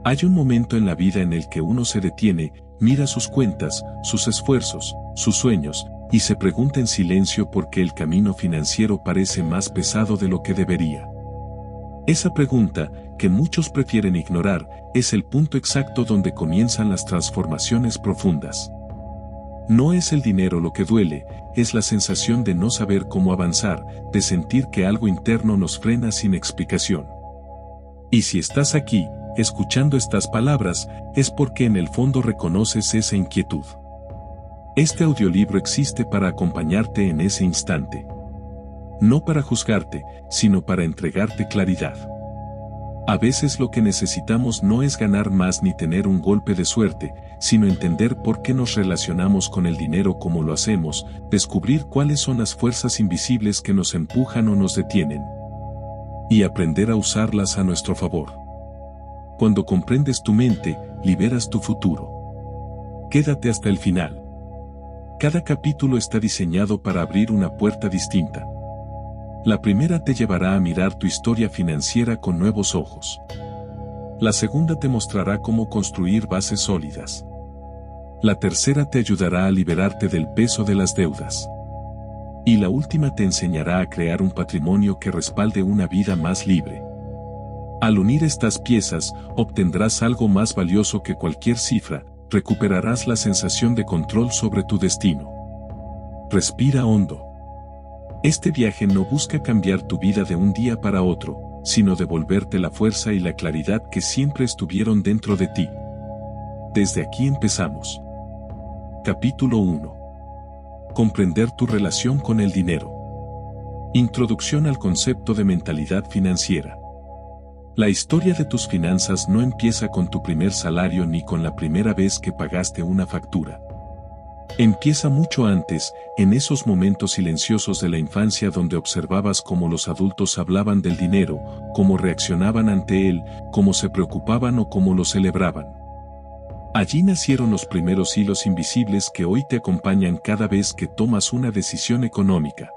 Hay un momento en la vida en el que uno se detiene, mira sus cuentas, sus esfuerzos, sus sueños, y se pregunta en silencio por qué el camino financiero parece más pesado de lo que debería. Esa pregunta, que muchos prefieren ignorar, es el punto exacto donde comienzan las transformaciones profundas. No es el dinero lo que duele, es la sensación de no saber cómo avanzar, de sentir que algo interno nos frena sin explicación. Y si estás aquí, escuchando estas palabras, es porque en el fondo reconoces esa inquietud. Este audiolibro existe para acompañarte en ese instante. No para juzgarte, sino para entregarte claridad. A veces lo que necesitamos no es ganar más ni tener un golpe de suerte, sino entender por qué nos relacionamos con el dinero como lo hacemos, descubrir cuáles son las fuerzas invisibles que nos empujan o nos detienen. Y aprender a usarlas a nuestro favor. Cuando comprendes tu mente, liberas tu futuro. Quédate hasta el final. Cada capítulo está diseñado para abrir una puerta distinta. La primera te llevará a mirar tu historia financiera con nuevos ojos. La segunda te mostrará cómo construir bases sólidas. La tercera te ayudará a liberarte del peso de las deudas. Y la última te enseñará a crear un patrimonio que respalde una vida más libre. Al unir estas piezas, obtendrás algo más valioso que cualquier cifra, recuperarás la sensación de control sobre tu destino. Respira hondo. Este viaje no busca cambiar tu vida de un día para otro, sino devolverte la fuerza y la claridad que siempre estuvieron dentro de ti. Desde aquí empezamos. Capítulo 1. Comprender tu relación con el dinero. Introducción al concepto de mentalidad financiera. La historia de tus finanzas no empieza con tu primer salario ni con la primera vez que pagaste una factura. Empieza mucho antes, en esos momentos silenciosos de la infancia donde observabas cómo los adultos hablaban del dinero, cómo reaccionaban ante él, cómo se preocupaban o cómo lo celebraban. Allí nacieron los primeros hilos invisibles que hoy te acompañan cada vez que tomas una decisión económica.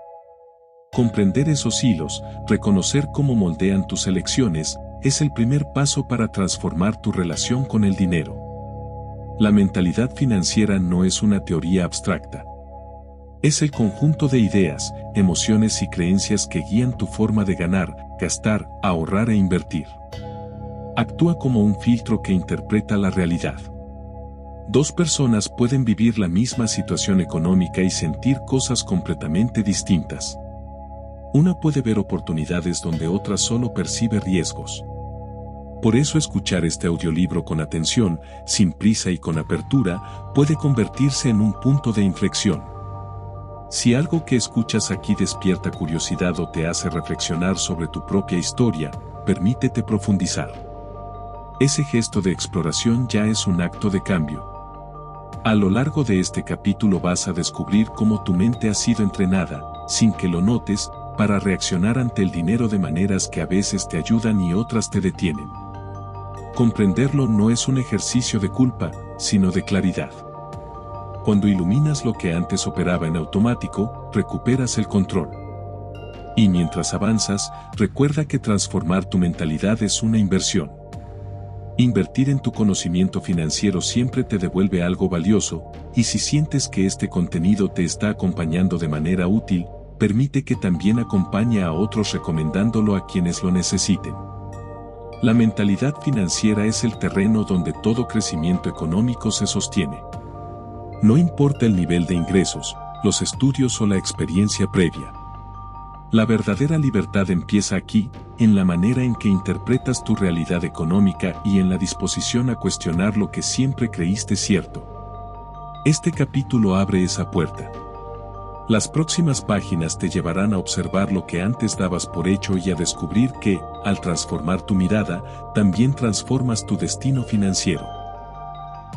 Comprender esos hilos, reconocer cómo moldean tus elecciones, es el primer paso para transformar tu relación con el dinero. La mentalidad financiera no es una teoría abstracta. Es el conjunto de ideas, emociones y creencias que guían tu forma de ganar, gastar, ahorrar e invertir. Actúa como un filtro que interpreta la realidad. Dos personas pueden vivir la misma situación económica y sentir cosas completamente distintas. Una puede ver oportunidades donde otra solo percibe riesgos. Por eso escuchar este audiolibro con atención, sin prisa y con apertura, puede convertirse en un punto de inflexión. Si algo que escuchas aquí despierta curiosidad o te hace reflexionar sobre tu propia historia, permítete profundizar. Ese gesto de exploración ya es un acto de cambio. A lo largo de este capítulo vas a descubrir cómo tu mente ha sido entrenada, sin que lo notes, para reaccionar ante el dinero de maneras que a veces te ayudan y otras te detienen. Comprenderlo no es un ejercicio de culpa, sino de claridad. Cuando iluminas lo que antes operaba en automático, recuperas el control. Y mientras avanzas, recuerda que transformar tu mentalidad es una inversión. Invertir en tu conocimiento financiero siempre te devuelve algo valioso, y si sientes que este contenido te está acompañando de manera útil, permite que también acompañe a otros recomendándolo a quienes lo necesiten. La mentalidad financiera es el terreno donde todo crecimiento económico se sostiene. No importa el nivel de ingresos, los estudios o la experiencia previa. La verdadera libertad empieza aquí, en la manera en que interpretas tu realidad económica y en la disposición a cuestionar lo que siempre creíste cierto. Este capítulo abre esa puerta. Las próximas páginas te llevarán a observar lo que antes dabas por hecho y a descubrir que, al transformar tu mirada, también transformas tu destino financiero.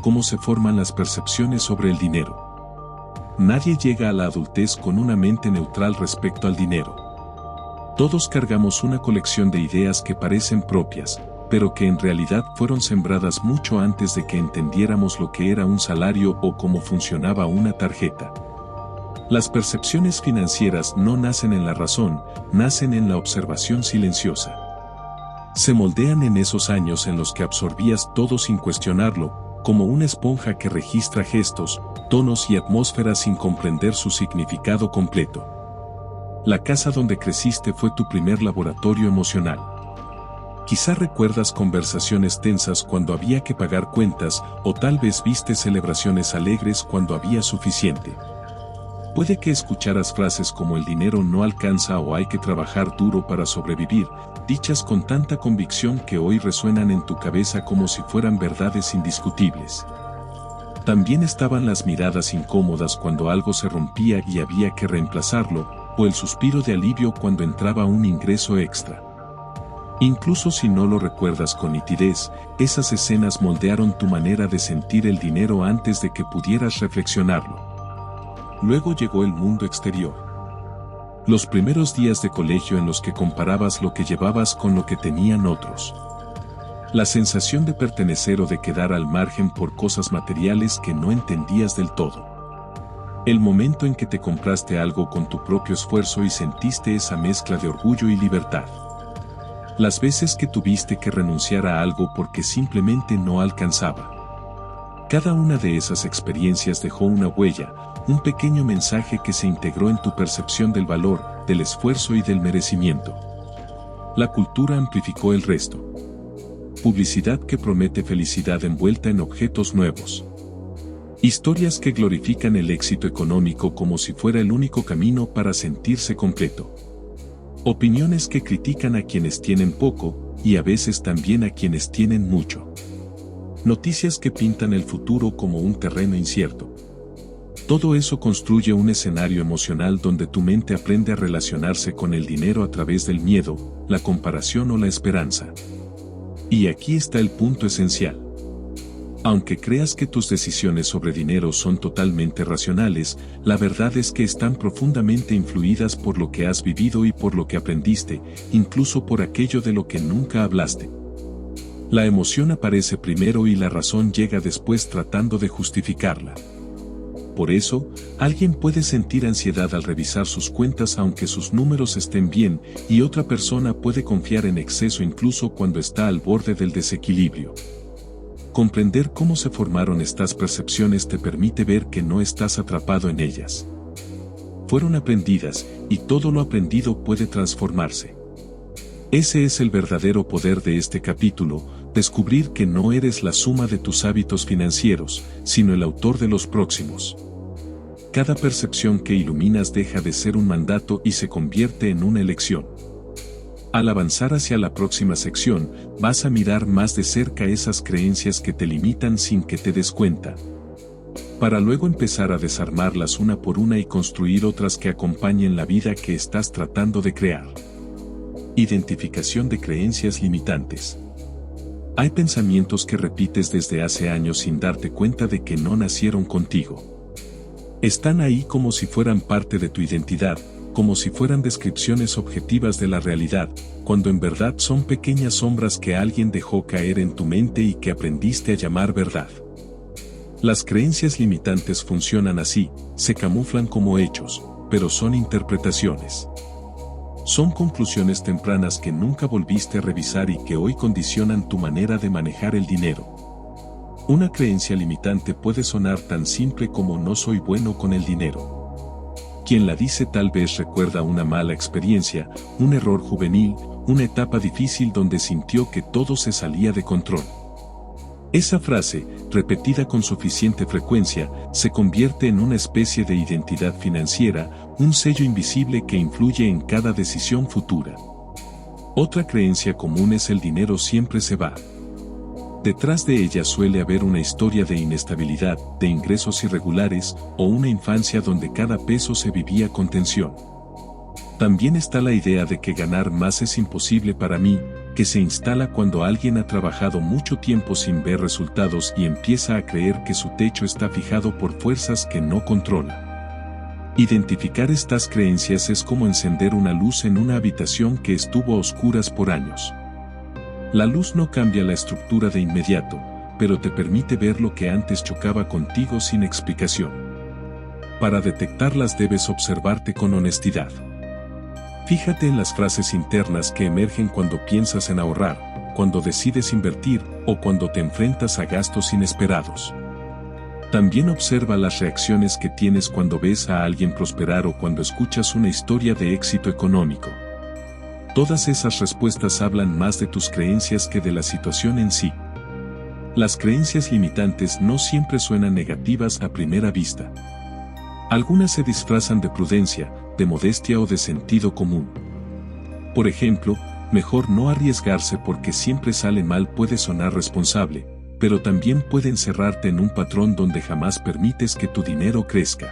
¿Cómo se forman las percepciones sobre el dinero? Nadie llega a la adultez con una mente neutral respecto al dinero. Todos cargamos una colección de ideas que parecen propias, pero que en realidad fueron sembradas mucho antes de que entendiéramos lo que era un salario o cómo funcionaba una tarjeta. Las percepciones financieras no nacen en la razón, nacen en la observación silenciosa. Se moldean en esos años en los que absorbías todo sin cuestionarlo, como una esponja que registra gestos, tonos y atmósferas sin comprender su significado completo. La casa donde creciste fue tu primer laboratorio emocional. Quizá recuerdas conversaciones tensas cuando había que pagar cuentas, o tal vez viste celebraciones alegres cuando había suficiente. Puede que escucharas frases como el dinero no alcanza o hay que trabajar duro para sobrevivir, dichas con tanta convicción que hoy resuenan en tu cabeza como si fueran verdades indiscutibles. También estaban las miradas incómodas cuando algo se rompía y había que reemplazarlo, o el suspiro de alivio cuando entraba un ingreso extra. Incluso si no lo recuerdas con nitidez, esas escenas moldearon tu manera de sentir el dinero antes de que pudieras reflexionarlo. Luego llegó el mundo exterior. Los primeros días de colegio en los que comparabas lo que llevabas con lo que tenían otros. La sensación de pertenecer o de quedar al margen por cosas materiales que no entendías del todo. El momento en que te compraste algo con tu propio esfuerzo y sentiste esa mezcla de orgullo y libertad. Las veces que tuviste que renunciar a algo porque simplemente no alcanzaba. Cada una de esas experiencias dejó una huella, un pequeño mensaje que se integró en tu percepción del valor, del esfuerzo y del merecimiento. La cultura amplificó el resto. Publicidad que promete felicidad envuelta en objetos nuevos. Historias que glorifican el éxito económico como si fuera el único camino para sentirse completo. Opiniones que critican a quienes tienen poco, y a veces también a quienes tienen mucho. Noticias que pintan el futuro como un terreno incierto. Todo eso construye un escenario emocional donde tu mente aprende a relacionarse con el dinero a través del miedo, la comparación o la esperanza. Y aquí está el punto esencial. Aunque creas que tus decisiones sobre dinero son totalmente racionales, la verdad es que están profundamente influidas por lo que has vivido y por lo que aprendiste, incluso por aquello de lo que nunca hablaste. La emoción aparece primero y la razón llega después tratando de justificarla. Por eso, alguien puede sentir ansiedad al revisar sus cuentas aunque sus números estén bien, y otra persona puede confiar en exceso incluso cuando está al borde del desequilibrio. Comprender cómo se formaron estas percepciones te permite ver que no estás atrapado en ellas. Fueron aprendidas, y todo lo aprendido puede transformarse. Ese es el verdadero poder de este capítulo, descubrir que no eres la suma de tus hábitos financieros, sino el autor de los próximos. Cada percepción que iluminas deja de ser un mandato y se convierte en una elección. Al avanzar hacia la próxima sección, vas a mirar más de cerca esas creencias que te limitan sin que te des cuenta, para luego empezar a desarmarlas una por una y construir otras que acompañen la vida que estás tratando de crear. Identificación de creencias limitantes. Hay pensamientos que repites desde hace años sin darte cuenta de que no nacieron contigo. Están ahí como si fueran parte de tu identidad, como si fueran descripciones objetivas de la realidad, cuando en verdad son pequeñas sombras que alguien dejó caer en tu mente y que aprendiste a llamar verdad. Las creencias limitantes funcionan así, se camuflan como hechos, pero son interpretaciones. Son conclusiones tempranas que nunca volviste a revisar y que hoy condicionan tu manera de manejar el dinero. Una creencia limitante puede sonar tan simple como no soy bueno con el dinero. Quien la dice tal vez recuerda una mala experiencia, un error juvenil, una etapa difícil donde sintió que todo se salía de control. Esa frase, repetida con suficiente frecuencia, se convierte en una especie de identidad financiera, un sello invisible que influye en cada decisión futura. Otra creencia común es el dinero siempre se va. Detrás de ella suele haber una historia de inestabilidad, de ingresos irregulares, o una infancia donde cada peso se vivía con tensión. También está la idea de que ganar más es imposible para mí, que se instala cuando alguien ha trabajado mucho tiempo sin ver resultados y empieza a creer que su techo está fijado por fuerzas que no controla. Identificar estas creencias es como encender una luz en una habitación que estuvo a oscuras por años. La luz no cambia la estructura de inmediato, pero te permite ver lo que antes chocaba contigo sin explicación. Para detectarlas debes observarte con honestidad. Fíjate en las frases internas que emergen cuando piensas en ahorrar, cuando decides invertir o cuando te enfrentas a gastos inesperados. También observa las reacciones que tienes cuando ves a alguien prosperar o cuando escuchas una historia de éxito económico. Todas esas respuestas hablan más de tus creencias que de la situación en sí. Las creencias limitantes no siempre suenan negativas a primera vista. Algunas se disfrazan de prudencia, de modestia o de sentido común. Por ejemplo, mejor no arriesgarse porque siempre sale mal puede sonar responsable, pero también puede encerrarte en un patrón donde jamás permites que tu dinero crezca.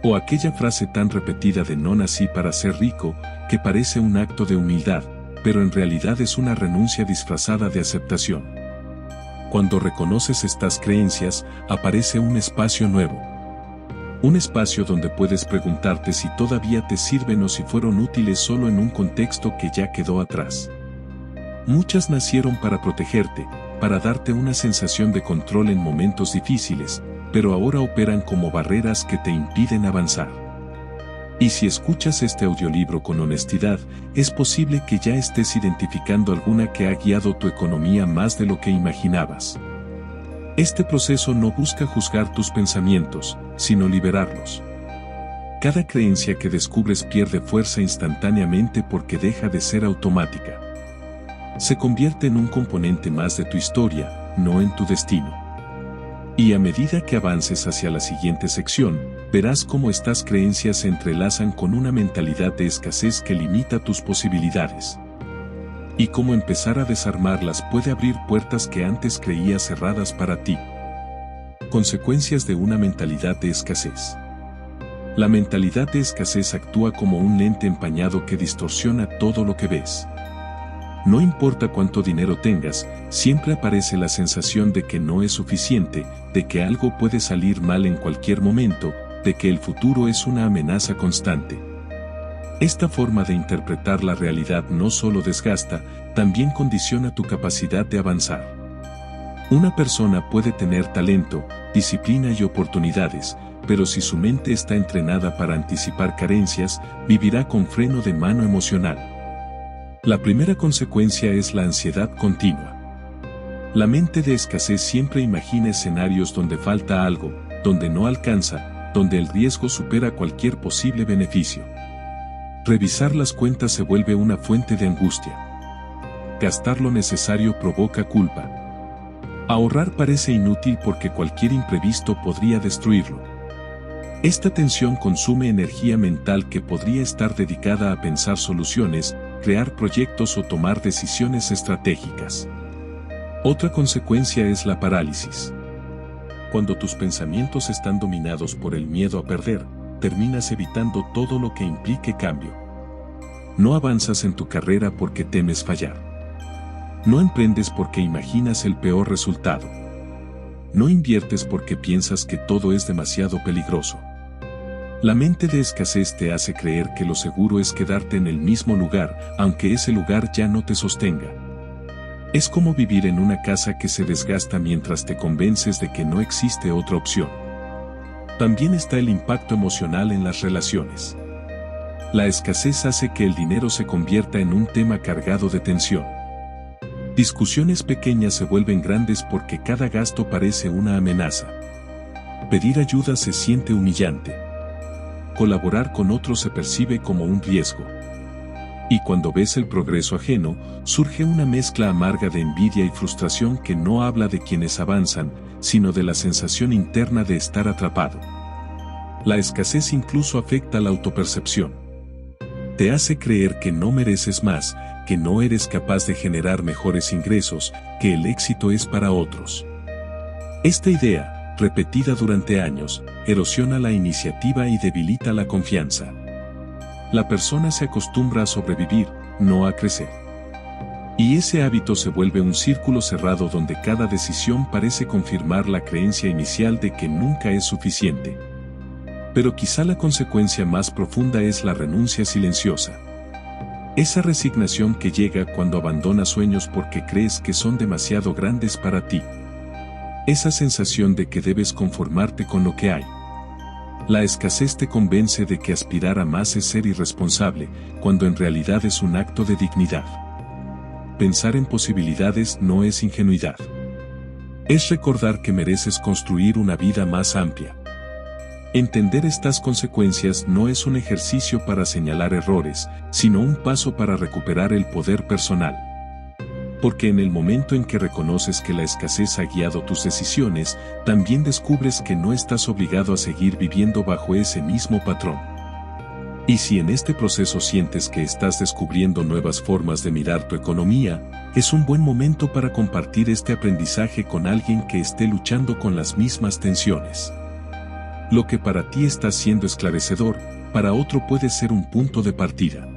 O aquella frase tan repetida de no nací para ser rico, que parece un acto de humildad, pero en realidad es una renuncia disfrazada de aceptación. Cuando reconoces estas creencias, aparece un espacio nuevo. Un espacio donde puedes preguntarte si todavía te sirven o si fueron útiles solo en un contexto que ya quedó atrás. Muchas nacieron para protegerte, para darte una sensación de control en momentos difíciles, pero ahora operan como barreras que te impiden avanzar. Y si escuchas este audiolibro con honestidad, es posible que ya estés identificando alguna que ha guiado tu economía más de lo que imaginabas. Este proceso no busca juzgar tus pensamientos, sino liberarlos. Cada creencia que descubres pierde fuerza instantáneamente porque deja de ser automática. Se convierte en un componente más de tu historia, no en tu destino. Y a medida que avances hacia la siguiente sección, verás cómo estas creencias se entrelazan con una mentalidad de escasez que limita tus posibilidades. Y cómo empezar a desarmarlas puede abrir puertas que antes creías cerradas para ti. Consecuencias de una mentalidad de escasez. La mentalidad de escasez actúa como un lente empañado que distorsiona todo lo que ves. No importa cuánto dinero tengas, siempre aparece la sensación de que no es suficiente, de que algo puede salir mal en cualquier momento, de que el futuro es una amenaza constante. Esta forma de interpretar la realidad no solo desgasta, también condiciona tu capacidad de avanzar. Una persona puede tener talento, disciplina y oportunidades, pero si su mente está entrenada para anticipar carencias, vivirá con freno de mano emocional. La primera consecuencia es la ansiedad continua. La mente de escasez siempre imagina escenarios donde falta algo, donde no alcanza, donde el riesgo supera cualquier posible beneficio. Revisar las cuentas se vuelve una fuente de angustia. Gastar lo necesario provoca culpa. Ahorrar parece inútil porque cualquier imprevisto podría destruirlo. Esta tensión consume energía mental que podría estar dedicada a pensar soluciones, crear proyectos o tomar decisiones estratégicas. Otra consecuencia es la parálisis. Cuando tus pensamientos están dominados por el miedo a perder, terminas evitando todo lo que implique cambio. No avanzas en tu carrera porque temes fallar. No emprendes porque imaginas el peor resultado. No inviertes porque piensas que todo es demasiado peligroso. La mente de escasez te hace creer que lo seguro es quedarte en el mismo lugar, aunque ese lugar ya no te sostenga. Es como vivir en una casa que se desgasta mientras te convences de que no existe otra opción. También está el impacto emocional en las relaciones. La escasez hace que el dinero se convierta en un tema cargado de tensión. Discusiones pequeñas se vuelven grandes porque cada gasto parece una amenaza. Pedir ayuda se siente humillante. Colaborar con otros se percibe como un riesgo. Y cuando ves el progreso ajeno, surge una mezcla amarga de envidia y frustración que no habla de quienes avanzan, sino de la sensación interna de estar atrapado. La escasez incluso afecta la autopercepción. Te hace creer que no mereces más, que no eres capaz de generar mejores ingresos, que el éxito es para otros. Esta idea, repetida durante años, erosiona la iniciativa y debilita la confianza. La persona se acostumbra a sobrevivir, no a crecer. Y ese hábito se vuelve un círculo cerrado donde cada decisión parece confirmar la creencia inicial de que nunca es suficiente. Pero quizá la consecuencia más profunda es la renuncia silenciosa. Esa resignación que llega cuando abandonas sueños porque crees que son demasiado grandes para ti. Esa sensación de que debes conformarte con lo que hay. La escasez te convence de que aspirar a más es ser irresponsable, cuando en realidad es un acto de dignidad. Pensar en posibilidades no es ingenuidad. Es recordar que mereces construir una vida más amplia. Entender estas consecuencias no es un ejercicio para señalar errores, sino un paso para recuperar el poder personal. Porque en el momento en que reconoces que la escasez ha guiado tus decisiones, también descubres que no estás obligado a seguir viviendo bajo ese mismo patrón. Y si en este proceso sientes que estás descubriendo nuevas formas de mirar tu economía, es un buen momento para compartir este aprendizaje con alguien que esté luchando con las mismas tensiones. Lo que para ti está siendo esclarecedor, para otro puede ser un punto de partida.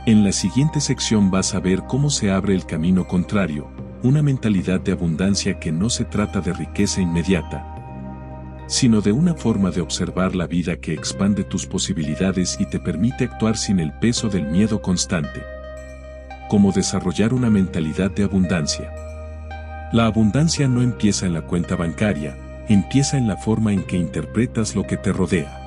En la siguiente sección vas a ver cómo se abre el camino contrario, una mentalidad de abundancia que no se trata de riqueza inmediata, sino de una forma de observar la vida que expande tus posibilidades y te permite actuar sin el peso del miedo constante. Cómo desarrollar una mentalidad de abundancia. La abundancia no empieza en la cuenta bancaria, empieza en la forma en que interpretas lo que te rodea.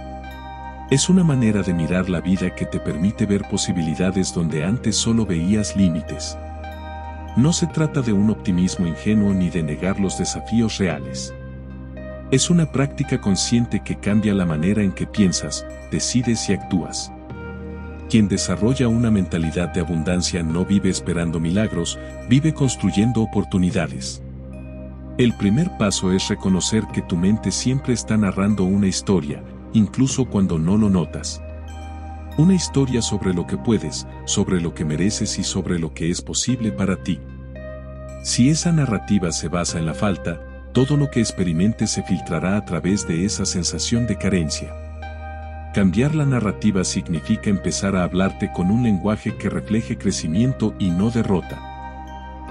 Es una manera de mirar la vida que te permite ver posibilidades donde antes solo veías límites. No se trata de un optimismo ingenuo ni de negar los desafíos reales. Es una práctica consciente que cambia la manera en que piensas, decides y actúas. Quien desarrolla una mentalidad de abundancia no vive esperando milagros, vive construyendo oportunidades. El primer paso es reconocer que tu mente siempre está narrando una historia, incluso cuando no lo notas. Una historia sobre lo que puedes, sobre lo que mereces y sobre lo que es posible para ti. Si esa narrativa se basa en la falta, todo lo que experimentes se filtrará a través de esa sensación de carencia. Cambiar la narrativa significa empezar a hablarte con un lenguaje que refleje crecimiento y no derrota.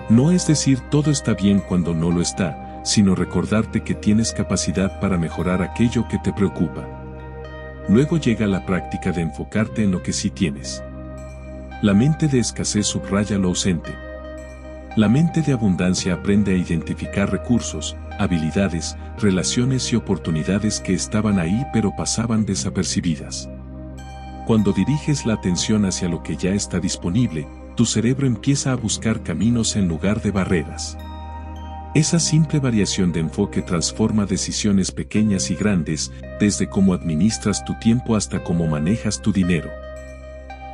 No es decir todo está bien cuando no lo está, sino recordarte que tienes capacidad para mejorar aquello que te preocupa. Luego llega la práctica de enfocarte en lo que sí tienes. La mente de escasez subraya lo ausente. La mente de abundancia aprende a identificar recursos, habilidades, relaciones y oportunidades que estaban ahí pero pasaban desapercibidas. Cuando diriges la atención hacia lo que ya está disponible, tu cerebro empieza a buscar caminos en lugar de barreras. Esa simple variación de enfoque transforma decisiones pequeñas y grandes, desde cómo administras tu tiempo hasta cómo manejas tu dinero.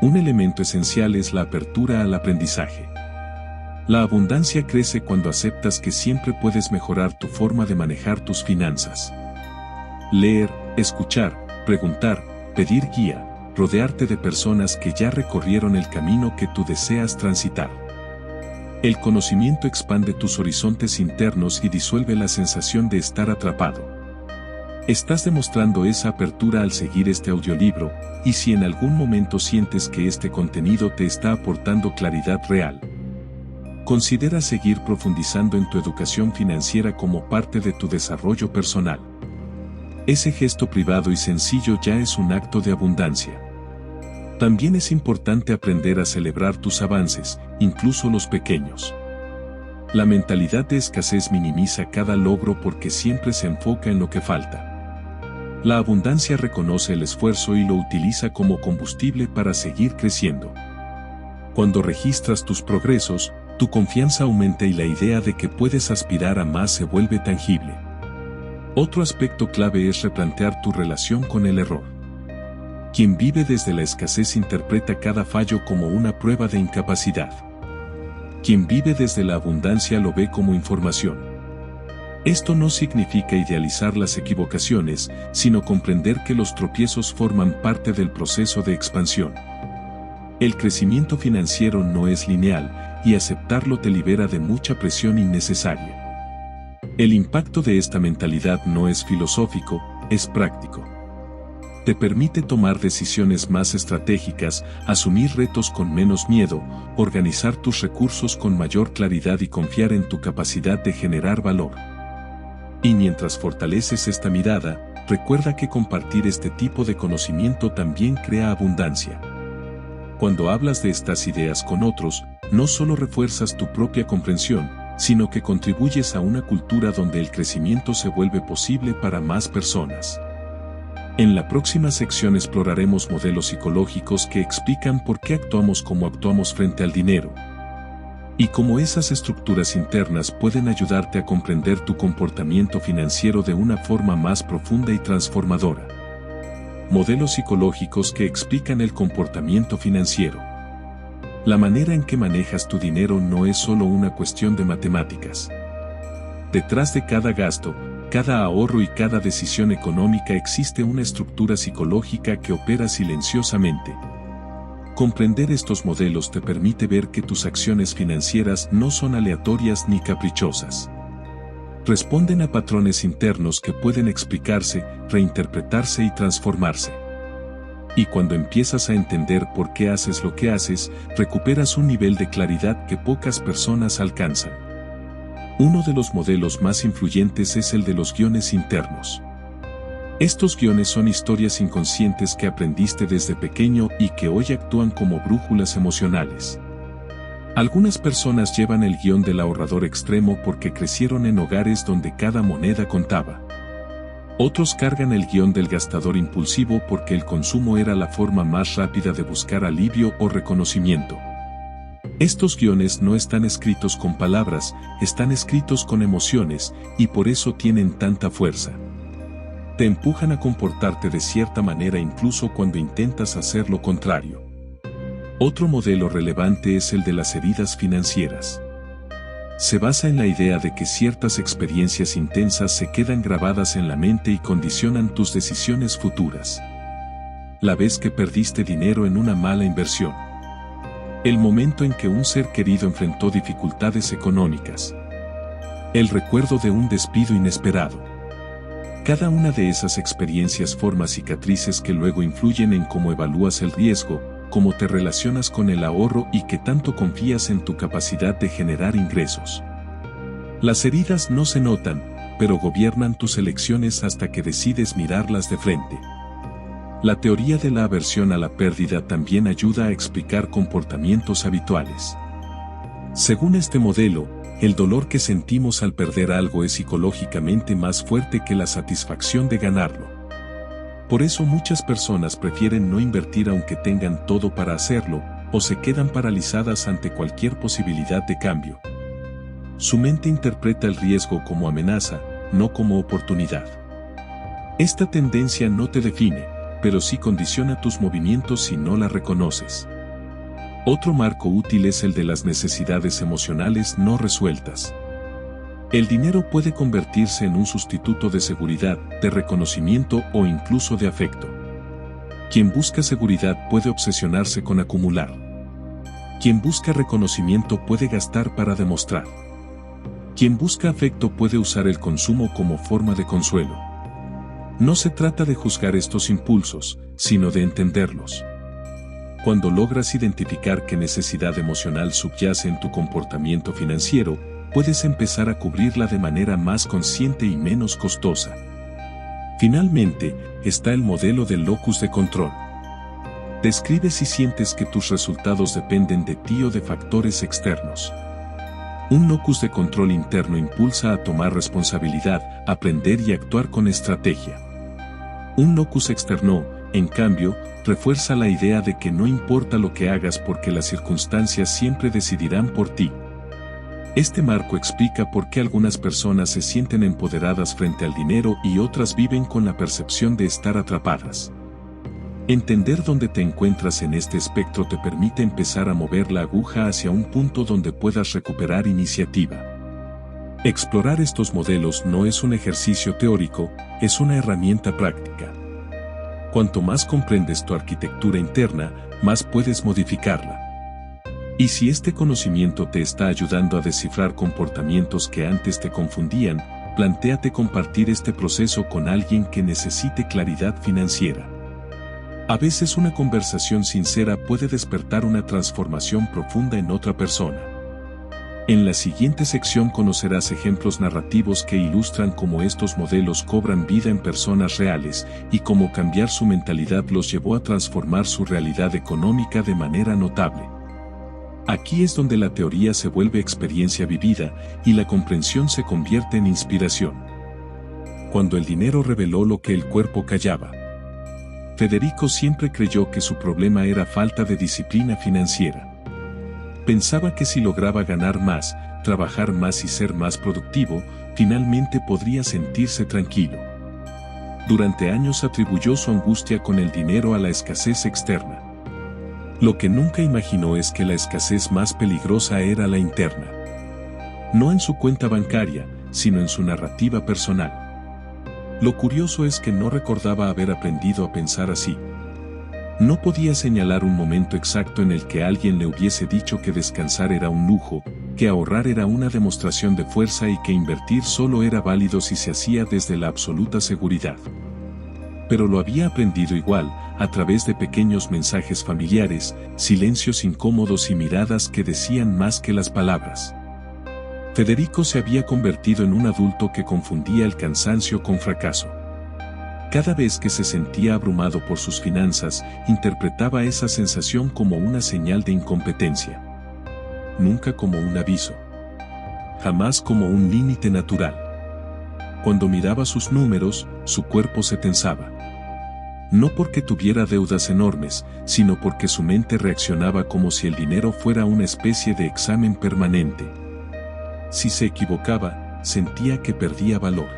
Un elemento esencial es la apertura al aprendizaje. La abundancia crece cuando aceptas que siempre puedes mejorar tu forma de manejar tus finanzas. Leer, escuchar, preguntar, pedir guía, rodearte de personas que ya recorrieron el camino que tú deseas transitar. El conocimiento expande tus horizontes internos y disuelve la sensación de estar atrapado. Estás demostrando esa apertura al seguir este audiolibro, y si en algún momento sientes que este contenido te está aportando claridad real, considera seguir profundizando en tu educación financiera como parte de tu desarrollo personal. Ese gesto privado y sencillo ya es un acto de abundancia. También es importante aprender a celebrar tus avances, incluso los pequeños. La mentalidad de escasez minimiza cada logro porque siempre se enfoca en lo que falta. La abundancia reconoce el esfuerzo y lo utiliza como combustible para seguir creciendo. Cuando registras tus progresos, tu confianza aumenta y la idea de que puedes aspirar a más se vuelve tangible. Otro aspecto clave es replantear tu relación con el error. Quien vive desde la escasez interpreta cada fallo como una prueba de incapacidad. Quien vive desde la abundancia lo ve como información. Esto no significa idealizar las equivocaciones, sino comprender que los tropiezos forman parte del proceso de expansión. El crecimiento financiero no es lineal, y aceptarlo te libera de mucha presión innecesaria. El impacto de esta mentalidad no es filosófico, es práctico. Te permite tomar decisiones más estratégicas, asumir retos con menos miedo, organizar tus recursos con mayor claridad y confiar en tu capacidad de generar valor. Y mientras fortaleces esta mirada, recuerda que compartir este tipo de conocimiento también crea abundancia. Cuando hablas de estas ideas con otros, no solo refuerzas tu propia comprensión, sino que contribuyes a una cultura donde el crecimiento se vuelve posible para más personas. En la próxima sección exploraremos modelos psicológicos que explican por qué actuamos como actuamos frente al dinero y cómo esas estructuras internas pueden ayudarte a comprender tu comportamiento financiero de una forma más profunda y transformadora. Modelos psicológicos que explican el comportamiento financiero. La manera en que manejas tu dinero no es solo una cuestión de matemáticas. Detrás de cada gasto, cada ahorro y cada decisión económica existe una estructura psicológica que opera silenciosamente. Comprender estos modelos te permite ver que tus acciones financieras no son aleatorias ni caprichosas. Responden a patrones internos que pueden explicarse, reinterpretarse y transformarse. Y cuando empiezas a entender por qué haces lo que haces, recuperas un nivel de claridad que pocas personas alcanzan. Uno de los modelos más influyentes es el de los guiones internos. Estos guiones son historias inconscientes que aprendiste desde pequeño y que hoy actúan como brújulas emocionales. Algunas personas llevan el guión del ahorrador extremo porque crecieron en hogares donde cada moneda contaba. Otros cargan el guión del gastador impulsivo porque el consumo era la forma más rápida de buscar alivio o reconocimiento. Estos guiones no están escritos con palabras, están escritos con emociones, y por eso tienen tanta fuerza. Te empujan a comportarte de cierta manera incluso cuando intentas hacer lo contrario. Otro modelo relevante es el de las heridas financieras. Se basa en la idea de que ciertas experiencias intensas se quedan grabadas en la mente y condicionan tus decisiones futuras. La vez que perdiste dinero en una mala inversión. El momento en que un ser querido enfrentó dificultades económicas. El recuerdo de un despido inesperado. Cada una de esas experiencias forma cicatrices que luego influyen en cómo evalúas el riesgo, cómo te relacionas con el ahorro y qué tanto confías en tu capacidad de generar ingresos. Las heridas no se notan, pero gobiernan tus elecciones hasta que decides mirarlas de frente. La teoría de la aversión a la pérdida también ayuda a explicar comportamientos habituales. Según este modelo, el dolor que sentimos al perder algo es psicológicamente más fuerte que la satisfacción de ganarlo. Por eso muchas personas prefieren no invertir aunque tengan todo para hacerlo, o se quedan paralizadas ante cualquier posibilidad de cambio. Su mente interpreta el riesgo como amenaza, no como oportunidad. Esta tendencia no te define, pero sí condiciona tus movimientos si no la reconoces. Otro marco útil es el de las necesidades emocionales no resueltas. El dinero puede convertirse en un sustituto de seguridad, de reconocimiento o incluso de afecto. Quien busca seguridad puede obsesionarse con acumular. Quien busca reconocimiento puede gastar para demostrar. Quien busca afecto puede usar el consumo como forma de consuelo. No se trata de juzgar estos impulsos, sino de entenderlos. Cuando logras identificar qué necesidad emocional subyace en tu comportamiento financiero, puedes empezar a cubrirla de manera más consciente y menos costosa. Finalmente, está el modelo del locus de control. Describe si sientes que tus resultados dependen de ti o de factores externos. Un locus de control interno impulsa a tomar responsabilidad, aprender y actuar con estrategia. Un locus externo, en cambio, refuerza la idea de que no importa lo que hagas porque las circunstancias siempre decidirán por ti. Este marco explica por qué algunas personas se sienten empoderadas frente al dinero y otras viven con la percepción de estar atrapadas. Entender dónde te encuentras en este espectro te permite empezar a mover la aguja hacia un punto donde puedas recuperar iniciativa. Explorar estos modelos no es un ejercicio teórico, es una herramienta práctica. Cuanto más comprendes tu arquitectura interna, más puedes modificarla. Y si este conocimiento te está ayudando a descifrar comportamientos que antes te confundían, plantéate compartir este proceso con alguien que necesite claridad financiera. A veces una conversación sincera puede despertar una transformación profunda en otra persona. En la siguiente sección conocerás ejemplos narrativos que ilustran cómo estos modelos cobran vida en personas reales y cómo cambiar su mentalidad los llevó a transformar su realidad económica de manera notable. Aquí es donde la teoría se vuelve experiencia vivida y la comprensión se convierte en inspiración. Cuando el dinero reveló lo que el cuerpo callaba. Federico siempre creyó que su problema era falta de disciplina financiera. Pensaba que si lograba ganar más, trabajar más y ser más productivo, finalmente podría sentirse tranquilo. Durante años atribuyó su angustia con el dinero a la escasez externa. Lo que nunca imaginó es que la escasez más peligrosa era la interna. No en su cuenta bancaria, sino en su narrativa personal. Lo curioso es que no recordaba haber aprendido a pensar así. No podía señalar un momento exacto en el que alguien le hubiese dicho que descansar era un lujo, que ahorrar era una demostración de fuerza y que invertir solo era válido si se hacía desde la absoluta seguridad. Pero lo había aprendido igual, a través de pequeños mensajes familiares, silencios incómodos y miradas que decían más que las palabras. Federico se había convertido en un adulto que confundía el cansancio con fracaso. Cada vez que se sentía abrumado por sus finanzas, interpretaba esa sensación como una señal de incompetencia. Nunca como un aviso. Jamás como un límite natural. Cuando miraba sus números, su cuerpo se tensaba. No porque tuviera deudas enormes, sino porque su mente reaccionaba como si el dinero fuera una especie de examen permanente. Si se equivocaba, sentía que perdía valor.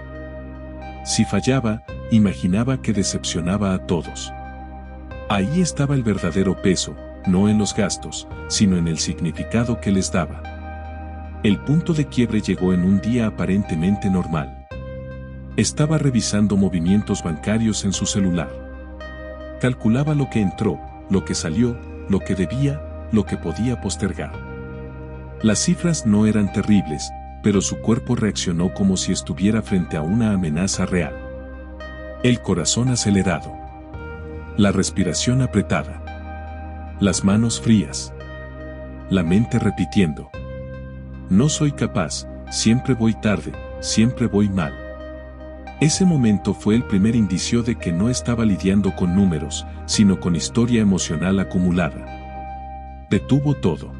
Si fallaba, imaginaba que decepcionaba a todos. Ahí estaba el verdadero peso, no en los gastos, sino en el significado que les daba. El punto de quiebre llegó en un día aparentemente normal. Estaba revisando movimientos bancarios en su celular. Calculaba lo que entró, lo que salió, lo que debía, lo que podía postergar. Las cifras no eran terribles, pero su cuerpo reaccionó como si estuviera frente a una amenaza real. El corazón acelerado. La respiración apretada. Las manos frías. La mente repitiendo. No soy capaz, siempre voy tarde, siempre voy mal. Ese momento fue el primer indicio de que no estaba lidiando con números, sino con historia emocional acumulada. Detuvo todo.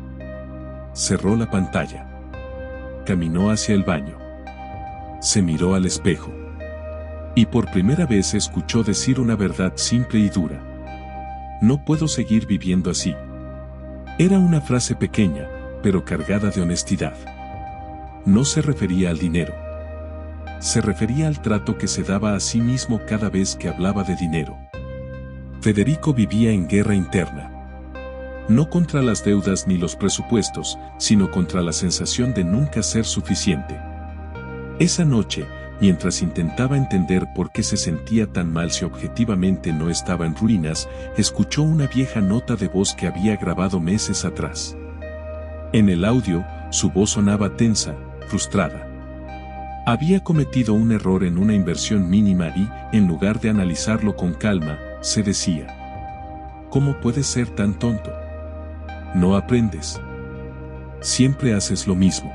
Cerró la pantalla. Caminó hacia el baño. Se miró al espejo. Y por primera vez escuchó decir una verdad simple y dura. No puedo seguir viviendo así. Era una frase pequeña, pero cargada de honestidad. No se refería al dinero. Se refería al trato que se daba a sí mismo cada vez que hablaba de dinero. Federico vivía en guerra interna. No contra las deudas ni los presupuestos, sino contra la sensación de nunca ser suficiente. Esa noche, mientras intentaba entender por qué se sentía tan mal si objetivamente no estaba en ruinas, escuchó una vieja nota de voz que había grabado meses atrás. En el audio, su voz sonaba tensa, frustrada. Había cometido un error en una inversión mínima y, en lugar de analizarlo con calma, se decía: ¿cómo puedes ser tan tonto? No aprendes. Siempre haces lo mismo.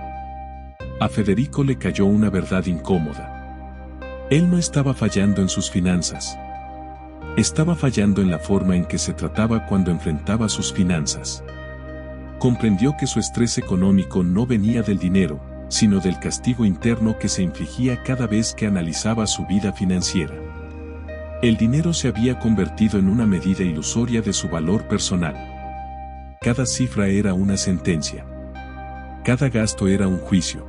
A Federico le cayó una verdad incómoda. Él no estaba fallando en sus finanzas. Estaba fallando en la forma en que se trataba cuando enfrentaba sus finanzas. Comprendió que su estrés económico no venía del dinero, sino del castigo interno que se infligía cada vez que analizaba su vida financiera. El dinero se había convertido en una medida ilusoria de su valor personal. Cada cifra era una sentencia. Cada gasto era un juicio.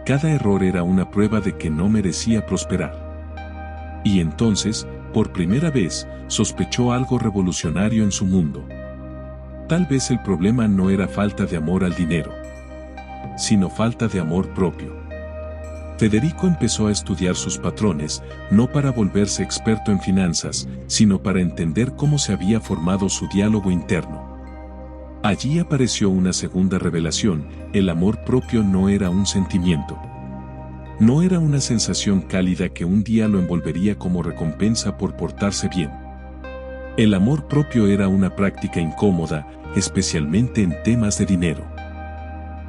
Cada error era una prueba de que no merecía prosperar. Y entonces, por primera vez, sospechó algo revolucionario en su mundo. Tal vez el problema no era falta de amor al dinero, sino falta de amor propio. Federico empezó a estudiar sus patrones, no para volverse experto en finanzas, sino para entender cómo se había formado su diálogo interno. Allí apareció una segunda revelación: el amor propio no era un sentimiento. No era una sensación cálida que un día lo envolvería como recompensa por portarse bien. El amor propio era una práctica incómoda, especialmente en temas de dinero.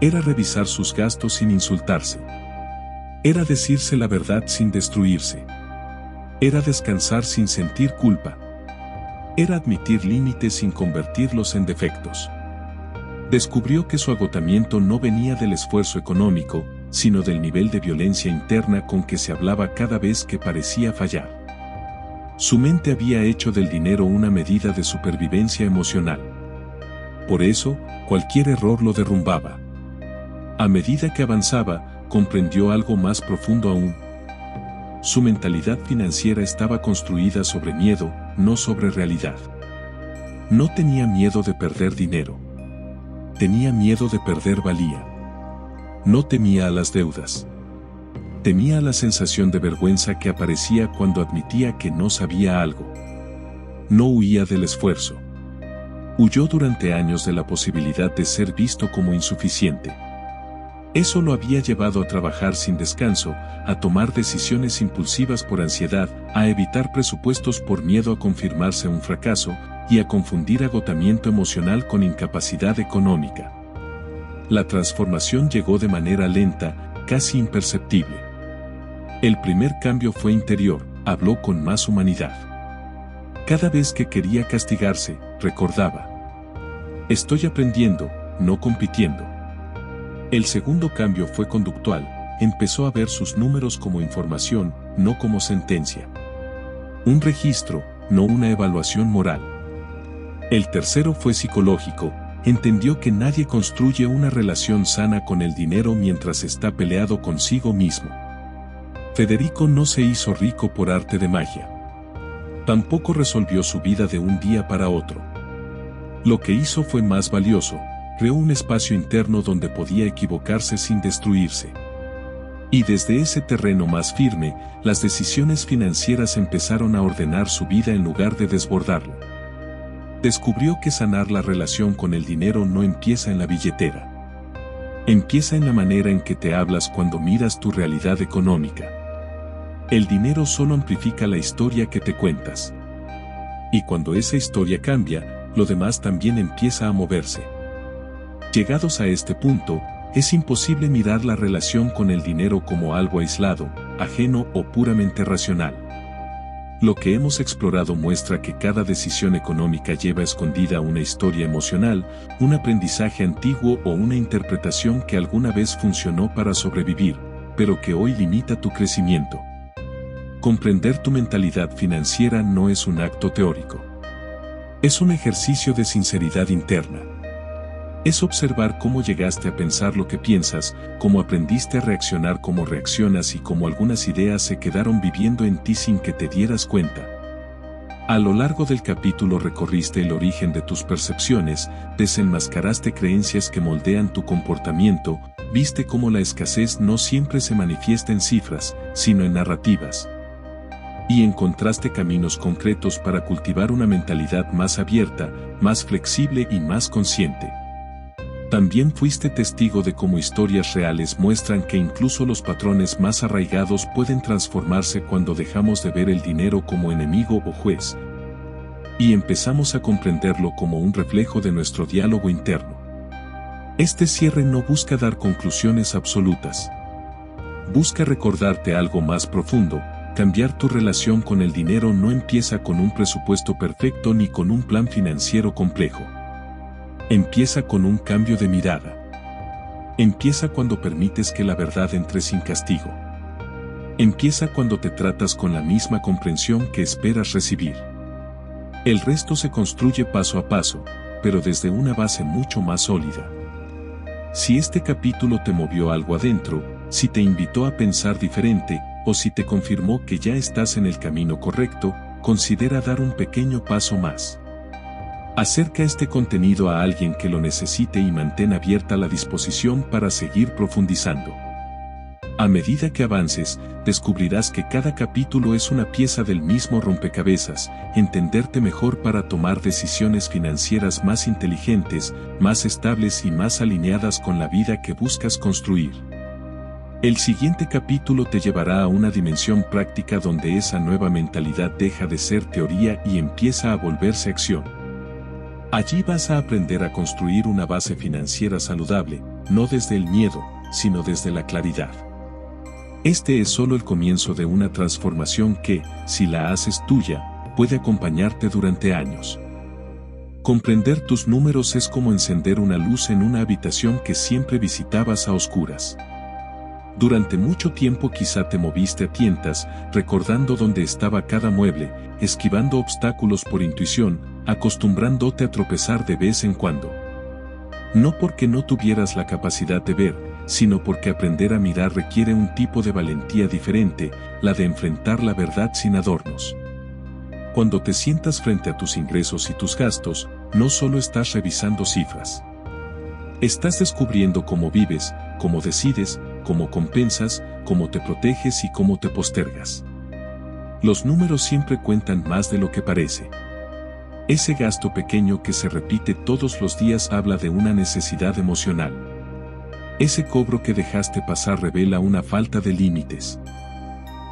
Era revisar sus gastos sin insultarse. Era decirse la verdad sin destruirse. Era descansar sin sentir culpa. Era admitir límites sin convertirlos en defectos. Descubrió que su agotamiento no venía del esfuerzo económico, sino del nivel de violencia interna con que se hablaba cada vez que parecía fallar. Su mente había hecho del dinero una medida de supervivencia emocional. Por eso, cualquier error lo derrumbaba. A medida que avanzaba, comprendió algo más profundo aún. Su mentalidad financiera estaba construida sobre miedo, no sobre realidad. No tenía miedo de perder dinero. Tenía miedo de perder valía. No temía a las deudas. Temía la sensación de vergüenza que aparecía cuando admitía que no sabía algo. No huía del esfuerzo. Huyó durante años de la posibilidad de ser visto como insuficiente. Eso lo había llevado a trabajar sin descanso, a tomar decisiones impulsivas por ansiedad, a evitar presupuestos por miedo a confirmarse un fracaso, y a confundir agotamiento emocional con incapacidad económica. La transformación llegó de manera lenta, casi imperceptible. El primer cambio fue interior, habló con más humanidad. Cada vez que quería castigarse, recordaba: estoy aprendiendo, no compitiendo. El segundo cambio fue conductual, empezó a ver sus números como información, no como sentencia. Un registro, no una evaluación moral. El tercero fue psicológico, entendió que nadie construye una relación sana con el dinero mientras está peleado consigo mismo. Federico no se hizo rico por arte de magia. Tampoco resolvió su vida de un día para otro. Lo que hizo fue más valioso, creó un espacio interno donde podía equivocarse sin destruirse. Y desde ese terreno más firme, las decisiones financieras empezaron a ordenar su vida en lugar de desbordarla. Descubrió que sanar la relación con el dinero no empieza en la billetera. Empieza en la manera en que te hablas cuando miras tu realidad económica. El dinero solo amplifica la historia que te cuentas. Y cuando esa historia cambia, lo demás también empieza a moverse. Llegados a este punto, es imposible mirar la relación con el dinero como algo aislado, ajeno o puramente racional. Lo que hemos explorado muestra que cada decisión económica lleva escondida una historia emocional, un aprendizaje antiguo o una interpretación que alguna vez funcionó para sobrevivir, pero que hoy limita tu crecimiento. Comprender tu mentalidad financiera no es un acto teórico. Es un ejercicio de sinceridad interna. Es observar cómo llegaste a pensar lo que piensas, cómo aprendiste a reaccionar, cómo reaccionas y cómo algunas ideas se quedaron viviendo en ti sin que te dieras cuenta. A lo largo del capítulo recorriste el origen de tus percepciones, desenmascaraste creencias que moldean tu comportamiento, viste cómo la escasez no siempre se manifiesta en cifras, sino en narrativas. Y encontraste caminos concretos para cultivar una mentalidad más abierta, más flexible y más consciente. También fuiste testigo de cómo historias reales muestran que incluso los patrones más arraigados pueden transformarse cuando dejamos de ver el dinero como enemigo o juez. Y empezamos a comprenderlo como un reflejo de nuestro diálogo interno. Este cierre no busca dar conclusiones absolutas. Busca recordarte algo más profundo. Cambiar tu relación con el dinero no empieza con un presupuesto perfecto ni con un plan financiero complejo. Empieza con un cambio de mirada. Empieza cuando permites que la verdad entre sin castigo. Empieza cuando te tratas con la misma comprensión que esperas recibir. El resto se construye paso a paso, pero desde una base mucho más sólida. Si este capítulo te movió algo adentro, si te invitó a pensar diferente, o si te confirmó que ya estás en el camino correcto, considera dar un pequeño paso más. Acerca este contenido a alguien que lo necesite y mantén abierta la disposición para seguir profundizando. A medida que avances, descubrirás que cada capítulo es una pieza del mismo rompecabezas, entenderte mejor para tomar decisiones financieras más inteligentes, más estables y más alineadas con la vida que buscas construir. El siguiente capítulo te llevará a una dimensión práctica donde esa nueva mentalidad deja de ser teoría y empieza a volverse acción. Allí vas a aprender a construir una base financiera saludable, no desde el miedo, sino desde la claridad. Este es solo el comienzo de una transformación que, si la haces tuya, puede acompañarte durante años. Comprender tus números es como encender una luz en una habitación que siempre visitabas a oscuras. Durante mucho tiempo quizá te moviste a tientas, recordando dónde estaba cada mueble, esquivando obstáculos por intuición, acostumbrándote a tropezar de vez en cuando. No porque no tuvieras la capacidad de ver, sino porque aprender a mirar requiere un tipo de valentía diferente, la de enfrentar la verdad sin adornos. Cuando te sientas frente a tus ingresos y tus gastos, no solo estás revisando cifras. Estás descubriendo cómo vives, cómo decides, cómo compensas, cómo te proteges y cómo te postergas. Los números siempre cuentan más de lo que parece. Ese gasto pequeño que se repite todos los días habla de una necesidad emocional. Ese cobro que dejaste pasar revela una falta de límites.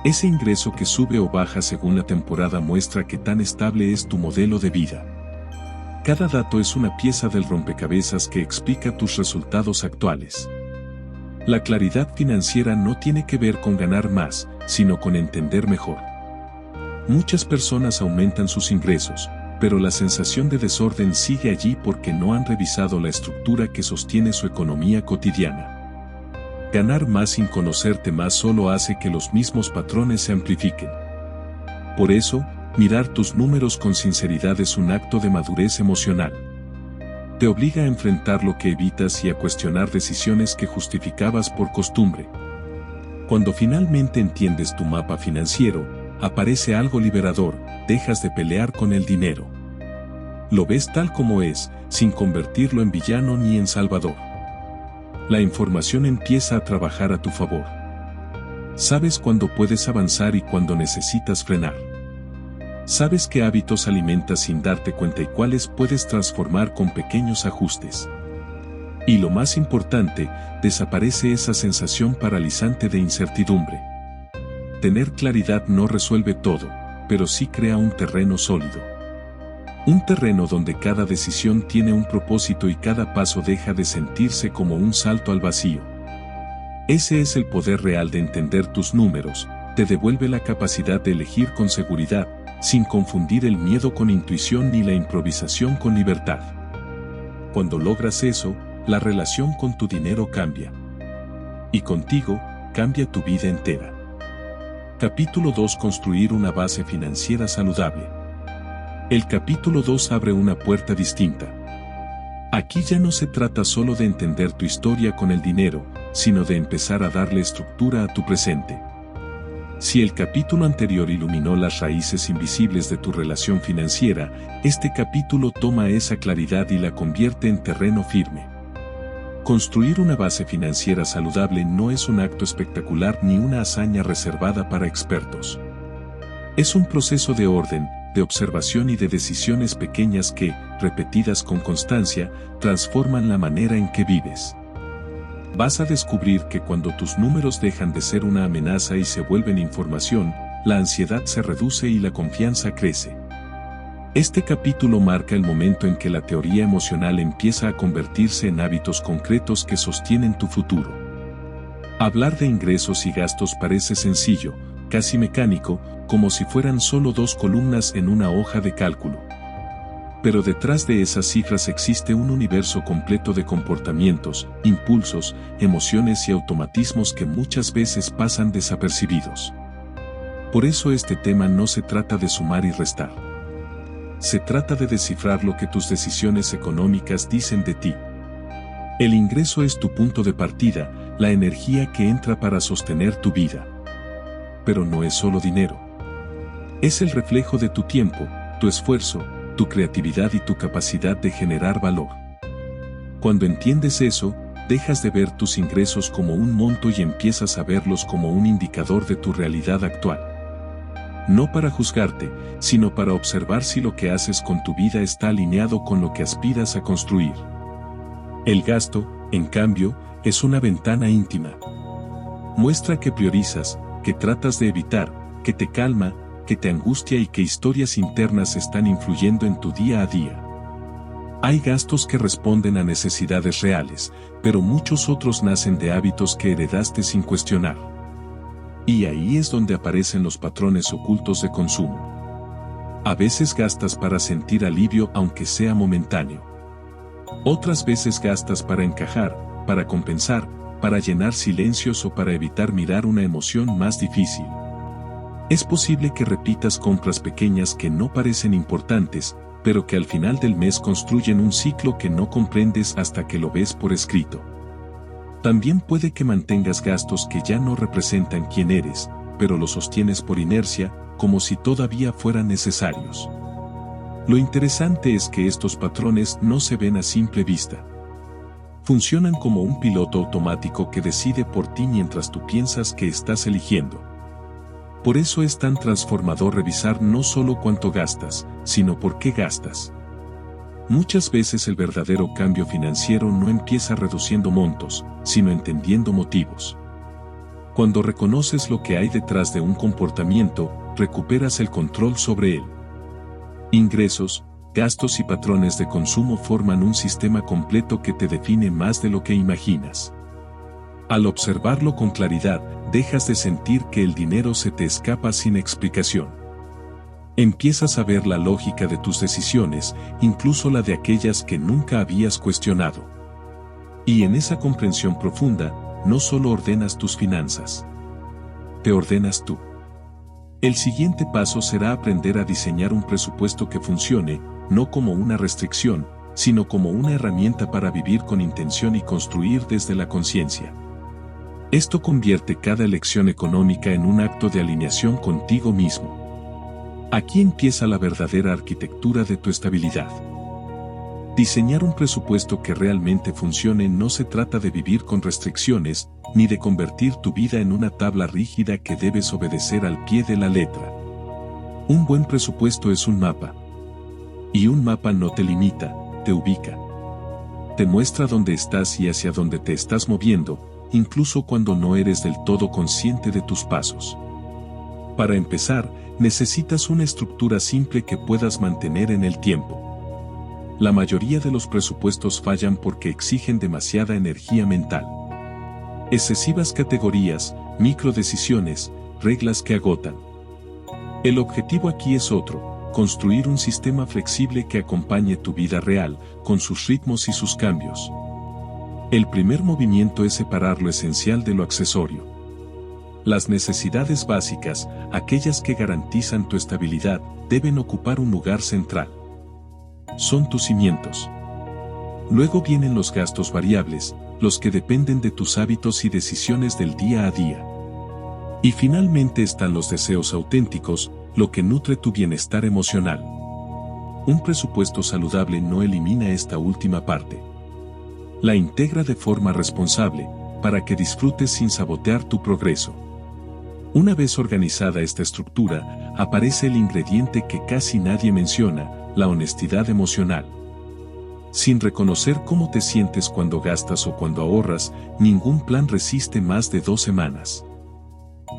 Ese ingreso que sube o baja según la temporada muestra qué tan estable es tu modelo de vida. Cada dato es una pieza del rompecabezas que explica tus resultados actuales. La claridad financiera no tiene que ver con ganar más, sino con entender mejor. Muchas personas aumentan sus ingresos, pero la sensación de desorden sigue allí porque no han revisado la estructura que sostiene su economía cotidiana. Ganar más sin conocerte más solo hace que los mismos patrones se amplifiquen. Por eso, mirar tus números con sinceridad es un acto de madurez emocional. Te obliga a enfrentar lo que evitas y a cuestionar decisiones que justificabas por costumbre. Cuando finalmente entiendes tu mapa financiero, aparece algo liberador, dejas de pelear con el dinero. Lo ves tal como es, sin convertirlo en villano ni en salvador. La información empieza a trabajar a tu favor. Sabes cuándo puedes avanzar y cuándo necesitas frenar. Sabes qué hábitos alimentas sin darte cuenta y cuáles puedes transformar con pequeños ajustes. Y lo más importante, desaparece esa sensación paralizante de incertidumbre. Tener claridad no resuelve todo, pero sí crea un terreno sólido. Un terreno donde cada decisión tiene un propósito y cada paso deja de sentirse como un salto al vacío. Ese es el poder real de entender tus números, te devuelve la capacidad de elegir con seguridad, sin confundir el miedo con intuición ni la improvisación con libertad. Cuando logras eso, la relación con tu dinero cambia. Y contigo, cambia tu vida entera. Capítulo 2: Construir una base financiera saludable. El capítulo 2 abre una puerta distinta. Aquí ya no se trata solo de entender tu historia con el dinero, sino de empezar a darle estructura a tu presente. Si el capítulo anterior iluminó las raíces invisibles de tu relación financiera, este capítulo toma esa claridad y la convierte en terreno firme. Construir una base financiera saludable no es un acto espectacular ni una hazaña reservada para expertos. Es un proceso de orden, de observación y de decisiones pequeñas que, repetidas con constancia, transforman la manera en que vives. Vas a descubrir que cuando tus números dejan de ser una amenaza y se vuelven información, la ansiedad se reduce y la confianza crece. Este capítulo marca el momento en que la teoría emocional empieza a convertirse en hábitos concretos que sostienen tu futuro. Hablar de ingresos y gastos parece sencillo, casi mecánico, como si fueran solo dos columnas en una hoja de cálculo. Pero detrás de esas cifras existe un universo completo de comportamientos, impulsos, emociones y automatismos que muchas veces pasan desapercibidos. Por eso este tema no se trata de sumar y restar. Se trata de descifrar lo que tus decisiones económicas dicen de ti. El ingreso es tu punto de partida, la energía que entra para sostener tu vida. Pero no es solo dinero. Es el reflejo de tu tiempo, tu esfuerzo, tu creatividad y tu capacidad de generar valor. Cuando entiendes eso, dejas de ver tus ingresos como un monto y empiezas a verlos como un indicador de tu realidad actual. No para juzgarte, sino para observar si lo que haces con tu vida está alineado con lo que aspiras a construir. El gasto, en cambio, es una ventana íntima. Muestra que priorizas, que tratas de evitar, que te calma, que te angustia y que historias internas están influyendo en tu día a día. Hay gastos que responden a necesidades reales, pero muchos otros nacen de hábitos que heredaste sin cuestionar. Y ahí es donde aparecen los patrones ocultos de consumo. A veces gastas para sentir alivio aunque sea momentáneo. Otras veces gastas para encajar, para compensar, para llenar silencios o para evitar mirar una emoción más difícil. Es posible que repitas compras pequeñas que no parecen importantes, pero que al final del mes construyen un ciclo que no comprendes hasta que lo ves por escrito. También puede que mantengas gastos que ya no representan quién eres, pero los sostienes por inercia, como si todavía fueran necesarios. Lo interesante es que estos patrones no se ven a simple vista. Funcionan como un piloto automático que decide por ti mientras tú piensas que estás eligiendo. Por eso es tan transformador revisar no solo cuánto gastas, sino por qué gastas. Muchas veces el verdadero cambio financiero no empieza reduciendo montos, sino entendiendo motivos. Cuando reconoces lo que hay detrás de un comportamiento, recuperas el control sobre él. Ingresos, gastos y patrones de consumo forman un sistema completo que te define más de lo que imaginas. Al observarlo con claridad, dejas de sentir que el dinero se te escapa sin explicación. Empiezas a ver la lógica de tus decisiones, incluso la de aquellas que nunca habías cuestionado. Y en esa comprensión profunda, no solo ordenas tus finanzas. Te ordenas tú. El siguiente paso será aprender a diseñar un presupuesto que funcione, no como una restricción, sino como una herramienta para vivir con intención y construir desde la conciencia. Esto convierte cada elección económica en un acto de alineación contigo mismo. Aquí empieza la verdadera arquitectura de tu estabilidad. Diseñar un presupuesto que realmente funcione no se trata de vivir con restricciones, ni de convertir tu vida en una tabla rígida que debes obedecer al pie de la letra. Un buen presupuesto es un mapa. Y un mapa no te limita, te ubica. Te muestra dónde estás y hacia dónde te estás moviendo, incluso cuando no eres del todo consciente de tus pasos. Para empezar, necesitas una estructura simple que puedas mantener en el tiempo. La mayoría de los presupuestos fallan porque exigen demasiada energía mental. Excesivas categorías, microdecisiones, reglas que agotan. El objetivo aquí es otro: construir un sistema flexible que acompañe tu vida real, con sus ritmos y sus cambios. El primer movimiento es separar lo esencial de lo accesorio. Las necesidades básicas, aquellas que garantizan tu estabilidad, deben ocupar un lugar central. Son tus cimientos. Luego vienen los gastos variables, los que dependen de tus hábitos y decisiones del día a día. Y finalmente están los deseos auténticos, lo que nutre tu bienestar emocional. Un presupuesto saludable no elimina esta última parte. La integra de forma responsable, para que disfrutes sin sabotear tu progreso. Una vez organizada esta estructura, aparece el ingrediente que casi nadie menciona: la honestidad emocional. Sin reconocer cómo te sientes cuando gastas o cuando ahorras, ningún plan resiste más de 2 semanas.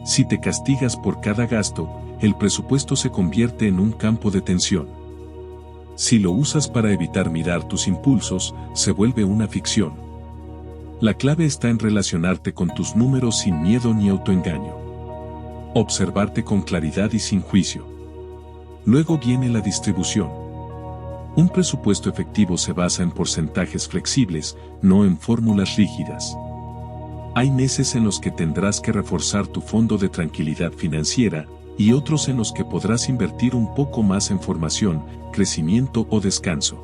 Si te castigas por cada gasto, el presupuesto se convierte en un campo de tensión. Si lo usas para evitar mirar tus impulsos, se vuelve una ficción. La clave está en relacionarte con tus números sin miedo ni autoengaño. Observarte con claridad y sin juicio. Luego viene la distribución. Un presupuesto efectivo se basa en porcentajes flexibles, no en fórmulas rígidas. Hay meses en los que tendrás que reforzar tu fondo de tranquilidad financiera, y otros en los que podrás invertir un poco más en formación, crecimiento o descanso.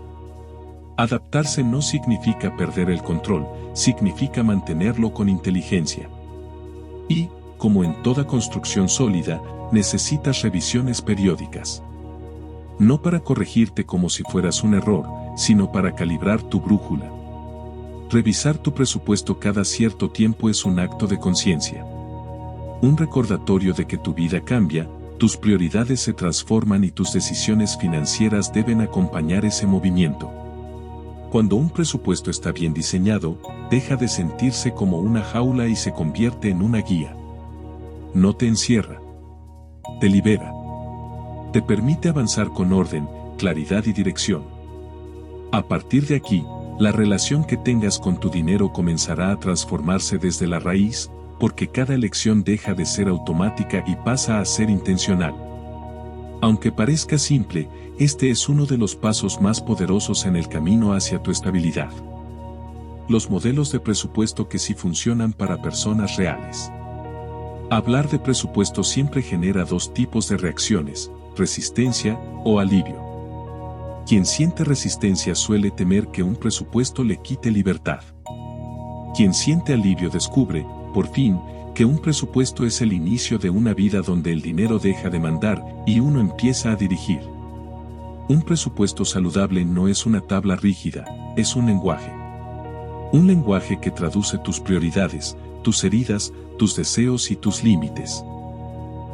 Adaptarse no significa perder el control, significa mantenerlo con inteligencia. Y, como en toda construcción sólida, necesitas revisiones periódicas. No para corregirte como si fueras un error, sino para calibrar tu brújula. Revisar tu presupuesto cada cierto tiempo es un acto de conciencia. Un recordatorio de que tu vida cambia, tus prioridades se transforman y tus decisiones financieras deben acompañar ese movimiento. Cuando un presupuesto está bien diseñado, deja de sentirse como una jaula y se convierte en una guía. No te encierra. Te libera. Te permite avanzar con orden, claridad y dirección. A partir de aquí, la relación que tengas con tu dinero comenzará a transformarse desde la raíz, porque cada elección deja de ser automática y pasa a ser intencional. Aunque parezca simple, este es uno de los pasos más poderosos en el camino hacia tu estabilidad. los modelos de presupuesto que sí funcionan para personas reales. Hablar de presupuesto siempre genera dos tipos de reacciones, resistencia o alivio. Quien siente resistencia suele temer que un presupuesto le quite libertad. Quien siente alivio descubre, por fin, que un presupuesto es el inicio de una vida donde el dinero deja de mandar y uno empieza a dirigir. Un presupuesto saludable no es una tabla rígida, es un lenguaje. Un lenguaje que traduce tus prioridades, tus heridas, tus deseos y tus límites.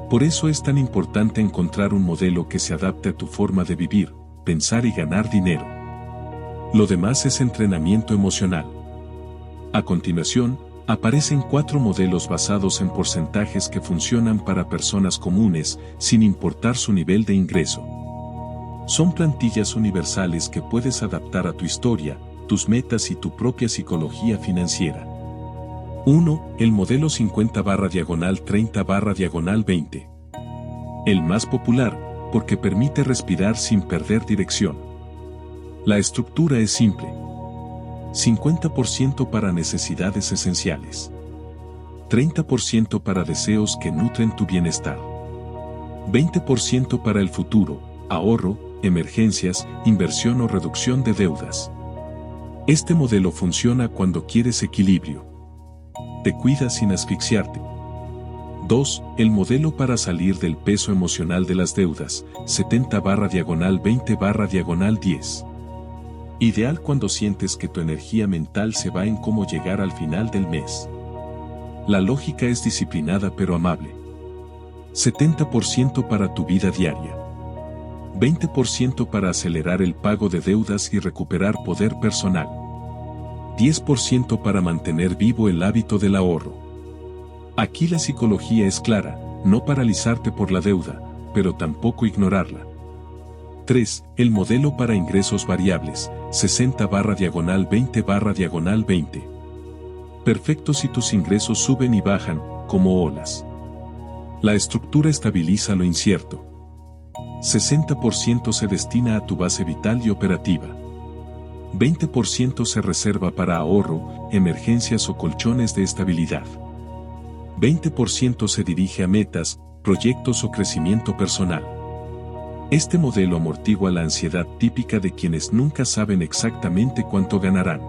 Por eso es tan importante encontrar un modelo que se adapte a tu forma de vivir, pensar y ganar dinero. Lo demás es entrenamiento emocional. A continuación, aparecen 4 modelos basados en porcentajes que funcionan para personas comunes, sin importar su nivel de ingreso. Son plantillas universales que puedes adaptar a tu historia, tus metas y tu propia psicología financiera. 1. El modelo 50/30/20. El más popular, porque permite respirar sin perder dirección. La estructura es simple. 50% para necesidades esenciales. 30% para deseos que nutren tu bienestar. 20% para el futuro, ahorro, emergencias, inversión o reducción de deudas. Este modelo funciona cuando quieres equilibrio. Te cuidas sin asfixiarte. 2. El modelo para salir del peso emocional de las deudas, 70/20/10. Ideal cuando sientes que tu energía mental se va en cómo llegar al final del mes. La lógica es disciplinada pero amable. 70% para tu vida diaria. 20% para acelerar el pago de deudas y recuperar poder personal. 10% para mantener vivo el hábito del ahorro. Aquí la psicología es clara, no paralizarte por la deuda, pero tampoco ignorarla. 3. El modelo para ingresos variables, 60/20/20. Perfecto si tus ingresos suben y bajan, como olas. La estructura estabiliza lo incierto. 60% se destina a tu base vital y operativa. 20% se reserva para ahorro, emergencias o colchones de estabilidad. 20% se dirige a metas, proyectos o crecimiento personal. Este modelo amortigua la ansiedad típica de quienes nunca saben exactamente cuánto ganarán.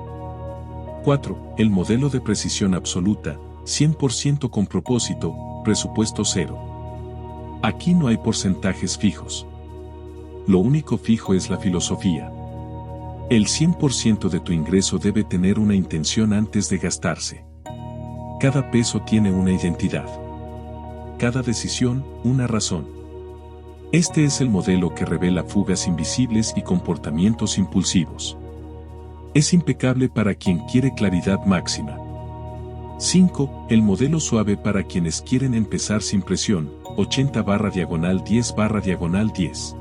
4. El modelo de precisión absoluta, 100% con propósito, presupuesto cero. Aquí no hay porcentajes fijos. Lo único fijo es la filosofía. El 100% de tu ingreso debe tener una intención antes de gastarse. Cada peso tiene una identidad. Cada decisión, una razón. Este es el modelo que revela fugas invisibles y comportamientos impulsivos. Es impecable para quien quiere claridad máxima. 5. El modelo suave para quienes quieren empezar sin presión, 80/10/10.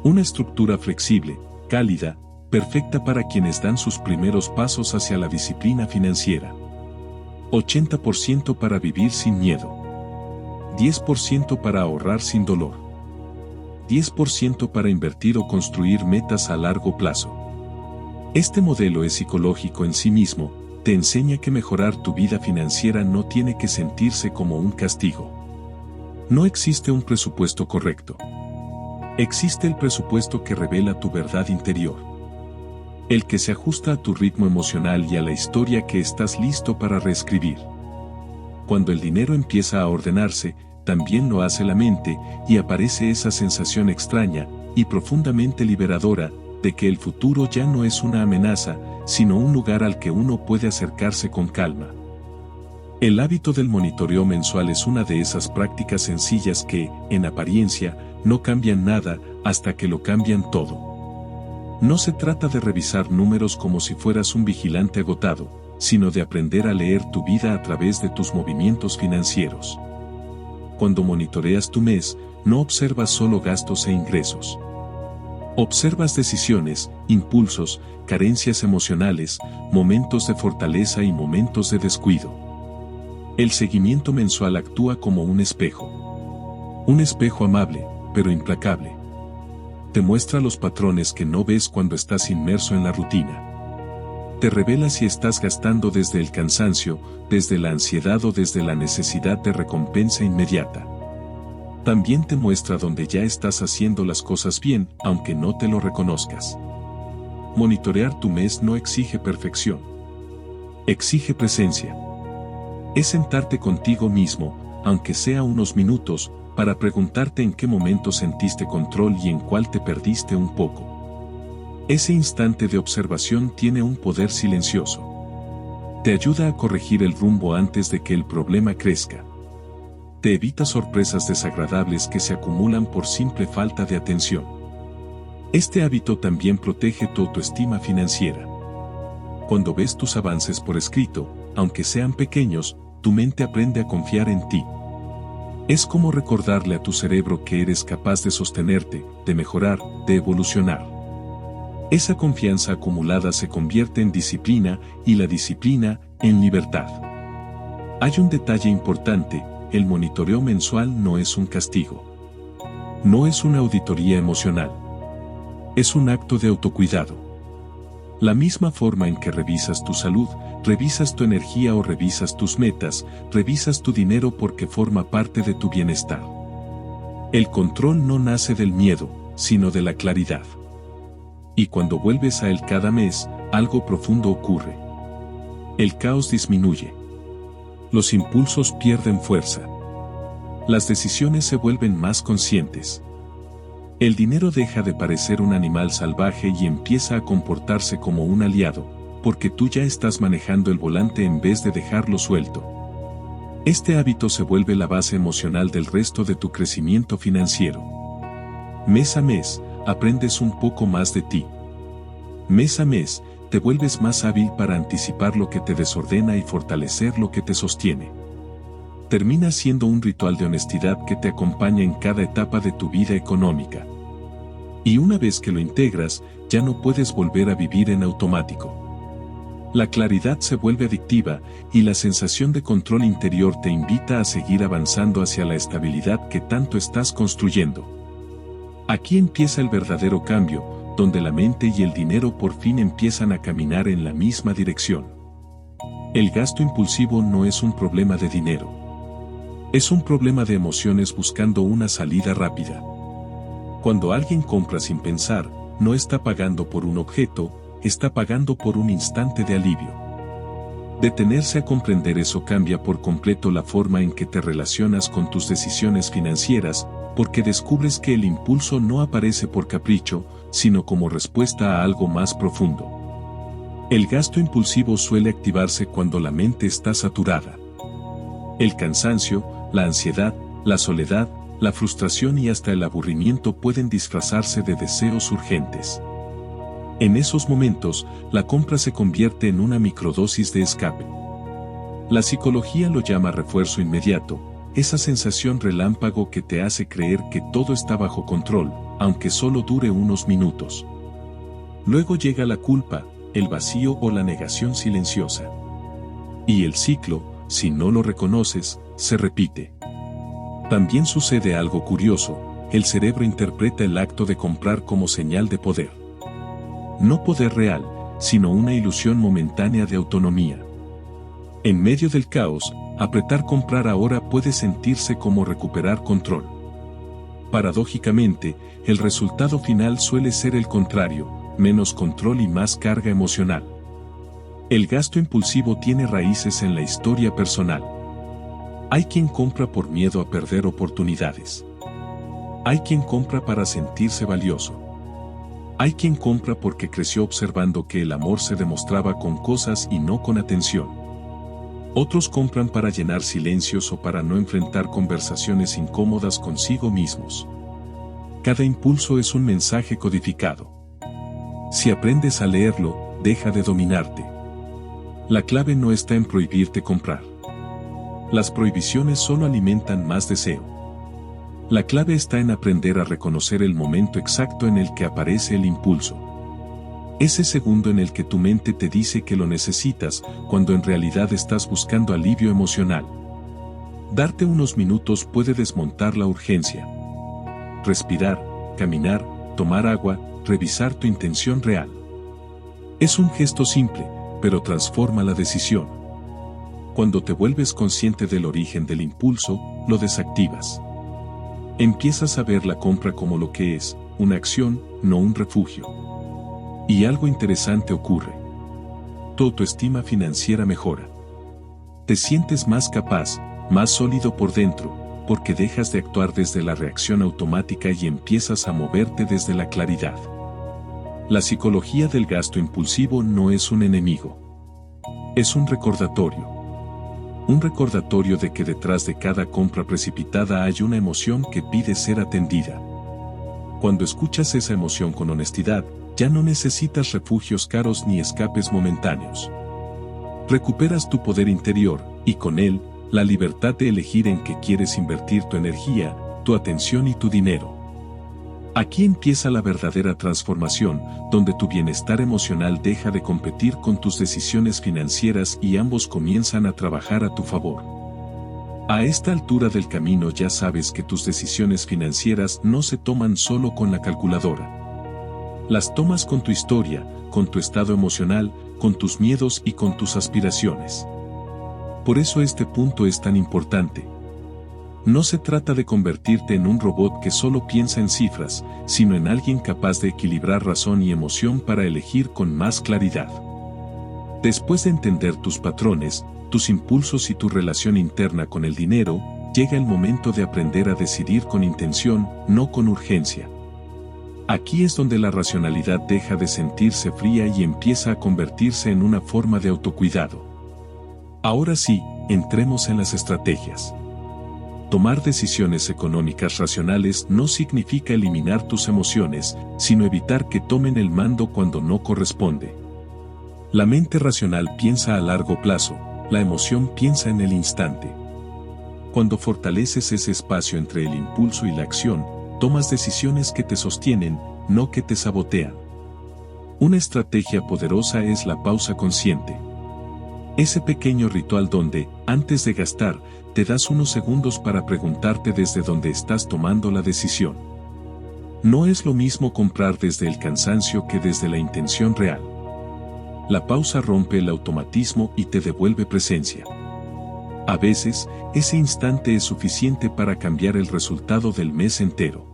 Una estructura flexible, cálida, perfecta para quienes dan sus primeros pasos hacia la disciplina financiera. 80% para vivir sin miedo. 10% para ahorrar sin dolor. 10% para invertir o construir metas a largo plazo. Este modelo es psicológico en sí mismo, te enseña que mejorar tu vida financiera no tiene que sentirse como un castigo. No existe un presupuesto correcto. Existe el presupuesto que revela tu verdad interior. El que se ajusta a tu ritmo emocional y a la historia que estás listo para reescribir. Cuando el dinero empieza a ordenarse, también lo hace la mente, y aparece esa sensación extraña y profundamente liberadora de que el futuro ya no es una amenaza, sino un lugar al que uno puede acercarse con calma. El hábito del monitoreo mensual es una de esas prácticas sencillas que, en apariencia, no cambian nada hasta que lo cambian todo. No se trata de revisar números como si fueras un vigilante agotado, sino de aprender a leer tu vida a través de tus movimientos financieros. Cuando monitoreas tu mes, no observas solo gastos e ingresos. Observas decisiones, impulsos, carencias emocionales, momentos de fortaleza y momentos de descuido. El seguimiento mensual actúa como un espejo. Un espejo amable, pero implacable. Te muestra los patrones que no ves cuando estás inmerso en la rutina. Te revela si estás gastando desde el cansancio, desde la ansiedad o desde la necesidad de recompensa inmediata. También te muestra donde ya estás haciendo las cosas bien, aunque no te lo reconozcas. Monitorear tu mes no exige perfección. Exige presencia. Es sentarte contigo mismo, aunque sea unos minutos, para preguntarte en qué momento sentiste control y en cuál te perdiste un poco. Ese instante de observación tiene un poder silencioso. Te ayuda a corregir el rumbo antes de que el problema crezca. Te evita sorpresas desagradables que se acumulan por simple falta de atención. Este hábito también protege tu autoestima financiera. Cuando ves tus avances por escrito, aunque sean pequeños, tu mente aprende a confiar en ti. Es como recordarle a tu cerebro que eres capaz de sostenerte, de mejorar, de evolucionar. Esa confianza acumulada se convierte en disciplina y la disciplina en libertad. Hay un detalle importante: el monitoreo mensual no es un castigo. No es una auditoría emocional. Es un acto de autocuidado. La misma forma en que revisas tu salud, revisas tu energía o revisas tus metas, revisas tu dinero porque forma parte de tu bienestar. El control no nace del miedo, sino de la claridad. Y cuando vuelves a él cada mes, algo profundo ocurre. El caos disminuye. Los impulsos pierden fuerza. Las decisiones se vuelven más conscientes. El dinero deja de parecer un animal salvaje y empieza a comportarse como un aliado, porque tú ya estás manejando el volante en vez de dejarlo suelto. Este hábito se vuelve la base emocional del resto de tu crecimiento financiero. Mes a mes, aprendes un poco más de ti. Mes a mes, te vuelves más hábil para anticipar lo que te desordena y fortalecer lo que te sostiene. Termina siendo un ritual de honestidad que te acompaña en cada etapa de tu vida económica. Y una vez que lo integras, ya no puedes volver a vivir en automático. La claridad se vuelve adictiva y la sensación de control interior te invita a seguir avanzando hacia la estabilidad que tanto estás construyendo. Aquí empieza el verdadero cambio, donde la mente y el dinero por fin empiezan a caminar en la misma dirección. El gasto impulsivo no es un problema de dinero. Es un problema de emociones buscando una salida rápida. Cuando alguien compra sin pensar, no está pagando por un objeto, está pagando por un instante de alivio. Detenerse a comprender eso cambia por completo la forma en que te relacionas con tus decisiones financieras, porque descubres que el impulso no aparece por capricho, sino como respuesta a algo más profundo. El gasto impulsivo suele activarse cuando la mente está saturada. El cansancio, la ansiedad, la soledad, la frustración y hasta el aburrimiento pueden disfrazarse de deseos urgentes. En esos momentos, la compra se convierte en una microdosis de escape. La psicología lo llama refuerzo inmediato, esa sensación relámpago que te hace creer que todo está bajo control, aunque solo dure unos minutos. Luego llega la culpa, el vacío o la negación silenciosa. Y el ciclo, si no lo reconoces, se repite. También sucede algo curioso: el cerebro interpreta el acto de comprar como señal de poder. No poder real, sino una ilusión momentánea de autonomía. En medio del caos, apretar comprar ahora puede sentirse como recuperar control. Paradójicamente, el resultado final suele ser el contrario: menos control y más carga emocional. El gasto impulsivo tiene raíces en la historia personal. Hay quien compra por miedo a perder oportunidades. Hay quien compra para sentirse valioso. Hay quien compra porque creció observando que el amor se demostraba con cosas y no con atención. Otros compran para llenar silencios o para no enfrentar conversaciones incómodas consigo mismos. Cada impulso es un mensaje codificado. Si aprendes a leerlo, deja de dominarte. La clave no está en prohibirte comprar. Las prohibiciones solo alimentan más deseo. La clave está en aprender a reconocer el momento exacto en el que aparece el impulso. Ese segundo en el que tu mente te dice que lo necesitas, cuando en realidad estás buscando alivio emocional. Darte unos minutos puede desmontar la urgencia. Respirar, caminar, tomar agua, revisar tu intención real. Es un gesto simple, pero transforma la decisión. Cuando te vuelves consciente del origen del impulso, lo desactivas. Empiezas a ver la compra como lo que es, una acción, no un refugio. Y algo interesante ocurre. Tu autoestima financiera mejora. Te sientes más capaz, más sólido por dentro, porque dejas de actuar desde la reacción automática y empiezas a moverte desde la claridad. La psicología del gasto impulsivo no es un enemigo. Es un recordatorio. Un recordatorio de que detrás de cada compra precipitada hay una emoción que pide ser atendida. Cuando escuchas esa emoción con honestidad, ya no necesitas refugios caros ni escapes momentáneos. Recuperas tu poder interior, y con él, la libertad de elegir en qué quieres invertir tu energía, tu atención y tu dinero. Aquí empieza la verdadera transformación, donde tu bienestar emocional deja de competir con tus decisiones financieras y ambos comienzan a trabajar a tu favor. A esta altura del camino ya sabes que tus decisiones financieras no se toman solo con la calculadora. Las tomas con tu historia, con tu estado emocional, con tus miedos y con tus aspiraciones. Por eso este punto es tan importante. No se trata de convertirte en un robot que solo piensa en cifras, sino en alguien capaz de equilibrar razón y emoción para elegir con más claridad. Después de entender tus patrones, tus impulsos y tu relación interna con el dinero, llega el momento de aprender a decidir con intención, no con urgencia. Aquí es donde la racionalidad deja de sentirse fría y empieza a convertirse en una forma de autocuidado. Ahora sí, entremos en las estrategias. Tomar decisiones económicas racionales no significa eliminar tus emociones, sino evitar que tomen el mando cuando no corresponde. La mente racional piensa a largo plazo, la emoción piensa en el instante. Cuando fortaleces ese espacio entre el impulso y la acción, tomas decisiones que te sostienen, no que te sabotean. Una estrategia poderosa es la pausa consciente. Ese pequeño ritual donde, antes de gastar, te das unos segundos para preguntarte desde dónde estás tomando la decisión. No es lo mismo comprar desde el cansancio que desde la intención real. La pausa rompe el automatismo y te devuelve presencia. A veces, ese instante es suficiente para cambiar el resultado del mes entero.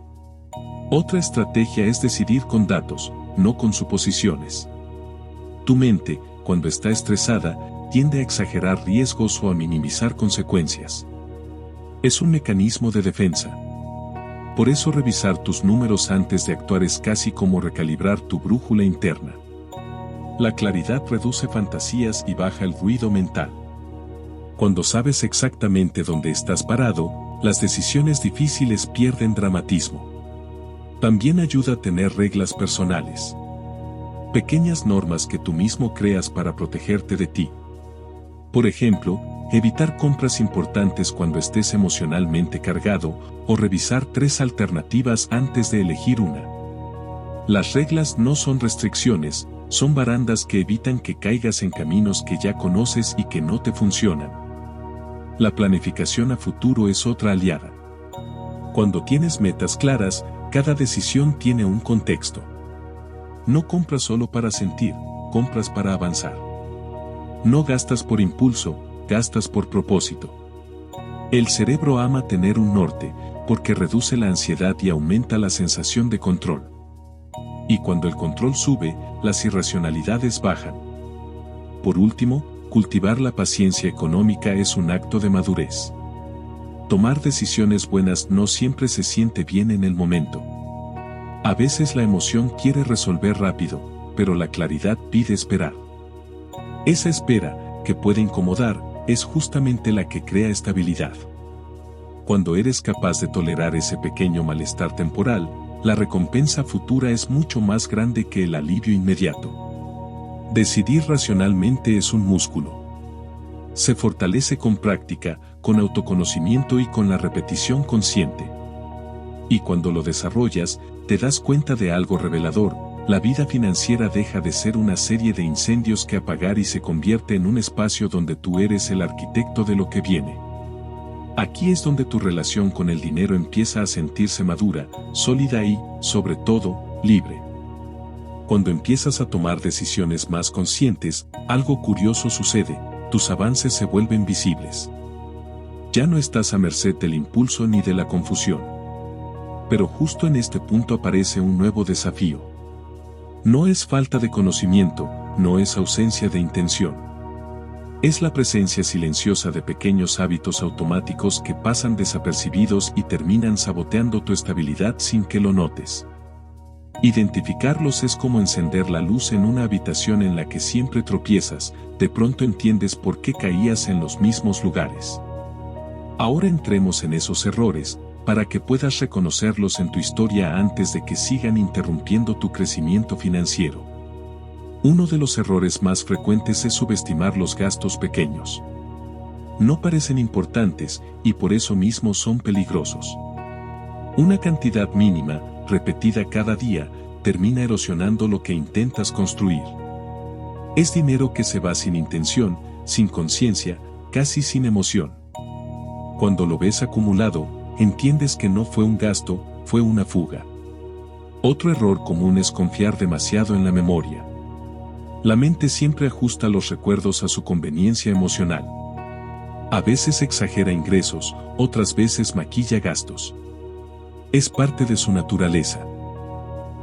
Otra estrategia es decidir con datos, no con suposiciones. Tu mente, cuando está estresada, tiende a exagerar riesgos o a minimizar consecuencias. Es un mecanismo de defensa. Por eso revisar tus números antes de actuar es casi como recalibrar tu brújula interna. La claridad reduce fantasías y baja el ruido mental. Cuando sabes exactamente dónde estás parado, las decisiones difíciles pierden dramatismo. También ayuda a tener reglas personales. Pequeñas normas que tú mismo creas para protegerte de ti. Por ejemplo, evitar compras importantes cuando estés emocionalmente cargado, o revisar 3 alternativas antes de elegir una. Las reglas no son restricciones, son barandas que evitan que caigas en caminos que ya conoces y que no te funcionan. La planificación a futuro es otra aliada. Cuando tienes metas claras, cada decisión tiene un contexto. No compras solo para sentir, compras para avanzar. No gastas por impulso, gastas por propósito. El cerebro ama tener un norte, porque reduce la ansiedad y aumenta la sensación de control. Y cuando el control sube, las irracionalidades bajan. Por último, cultivar la paciencia económica es un acto de madurez. Tomar decisiones buenas no siempre se siente bien en el momento. A veces la emoción quiere resolver rápido, pero la claridad pide esperar. Esa espera, que puede incomodar, es justamente la que crea estabilidad. Cuando eres capaz de tolerar ese pequeño malestar temporal, la recompensa futura es mucho más grande que el alivio inmediato. Decidir racionalmente es un músculo. Se fortalece con práctica, con autoconocimiento y con la repetición consciente. Y cuando lo desarrollas, te das cuenta de algo revelador: la vida financiera deja de ser una serie de incendios que apagar y se convierte en un espacio donde tú eres el arquitecto de lo que viene. Aquí es donde tu relación con el dinero empieza a sentirse madura, sólida y, sobre todo, libre. Cuando empiezas a tomar decisiones más conscientes, algo curioso sucede, tus avances se vuelven visibles. Ya no estás a merced del impulso ni de la confusión. Pero justo en este punto aparece un nuevo desafío. No es falta de conocimiento, no es ausencia de intención. Es la presencia silenciosa de pequeños hábitos automáticos que pasan desapercibidos y terminan saboteando tu estabilidad sin que lo notes. Identificarlos es como encender la luz en una habitación en la que siempre tropiezas, de pronto entiendes por qué caías en los mismos lugares. Ahora entremos en esos errores, para que puedas reconocerlos en tu historia antes de que sigan interrumpiendo tu crecimiento financiero. Uno de los errores más frecuentes es subestimar los gastos pequeños. No parecen importantes, y por eso mismo son peligrosos. Una cantidad mínima, repetida cada día, termina erosionando lo que intentas construir. Es dinero que se va sin intención, sin conciencia, casi sin emoción. Cuando lo ves acumulado, entiendes que no fue un gasto, fue una fuga. Otro error común es confiar demasiado en la memoria. La mente siempre ajusta los recuerdos a su conveniencia emocional. A veces exagera ingresos, otras veces maquilla gastos. Es parte de su naturaleza.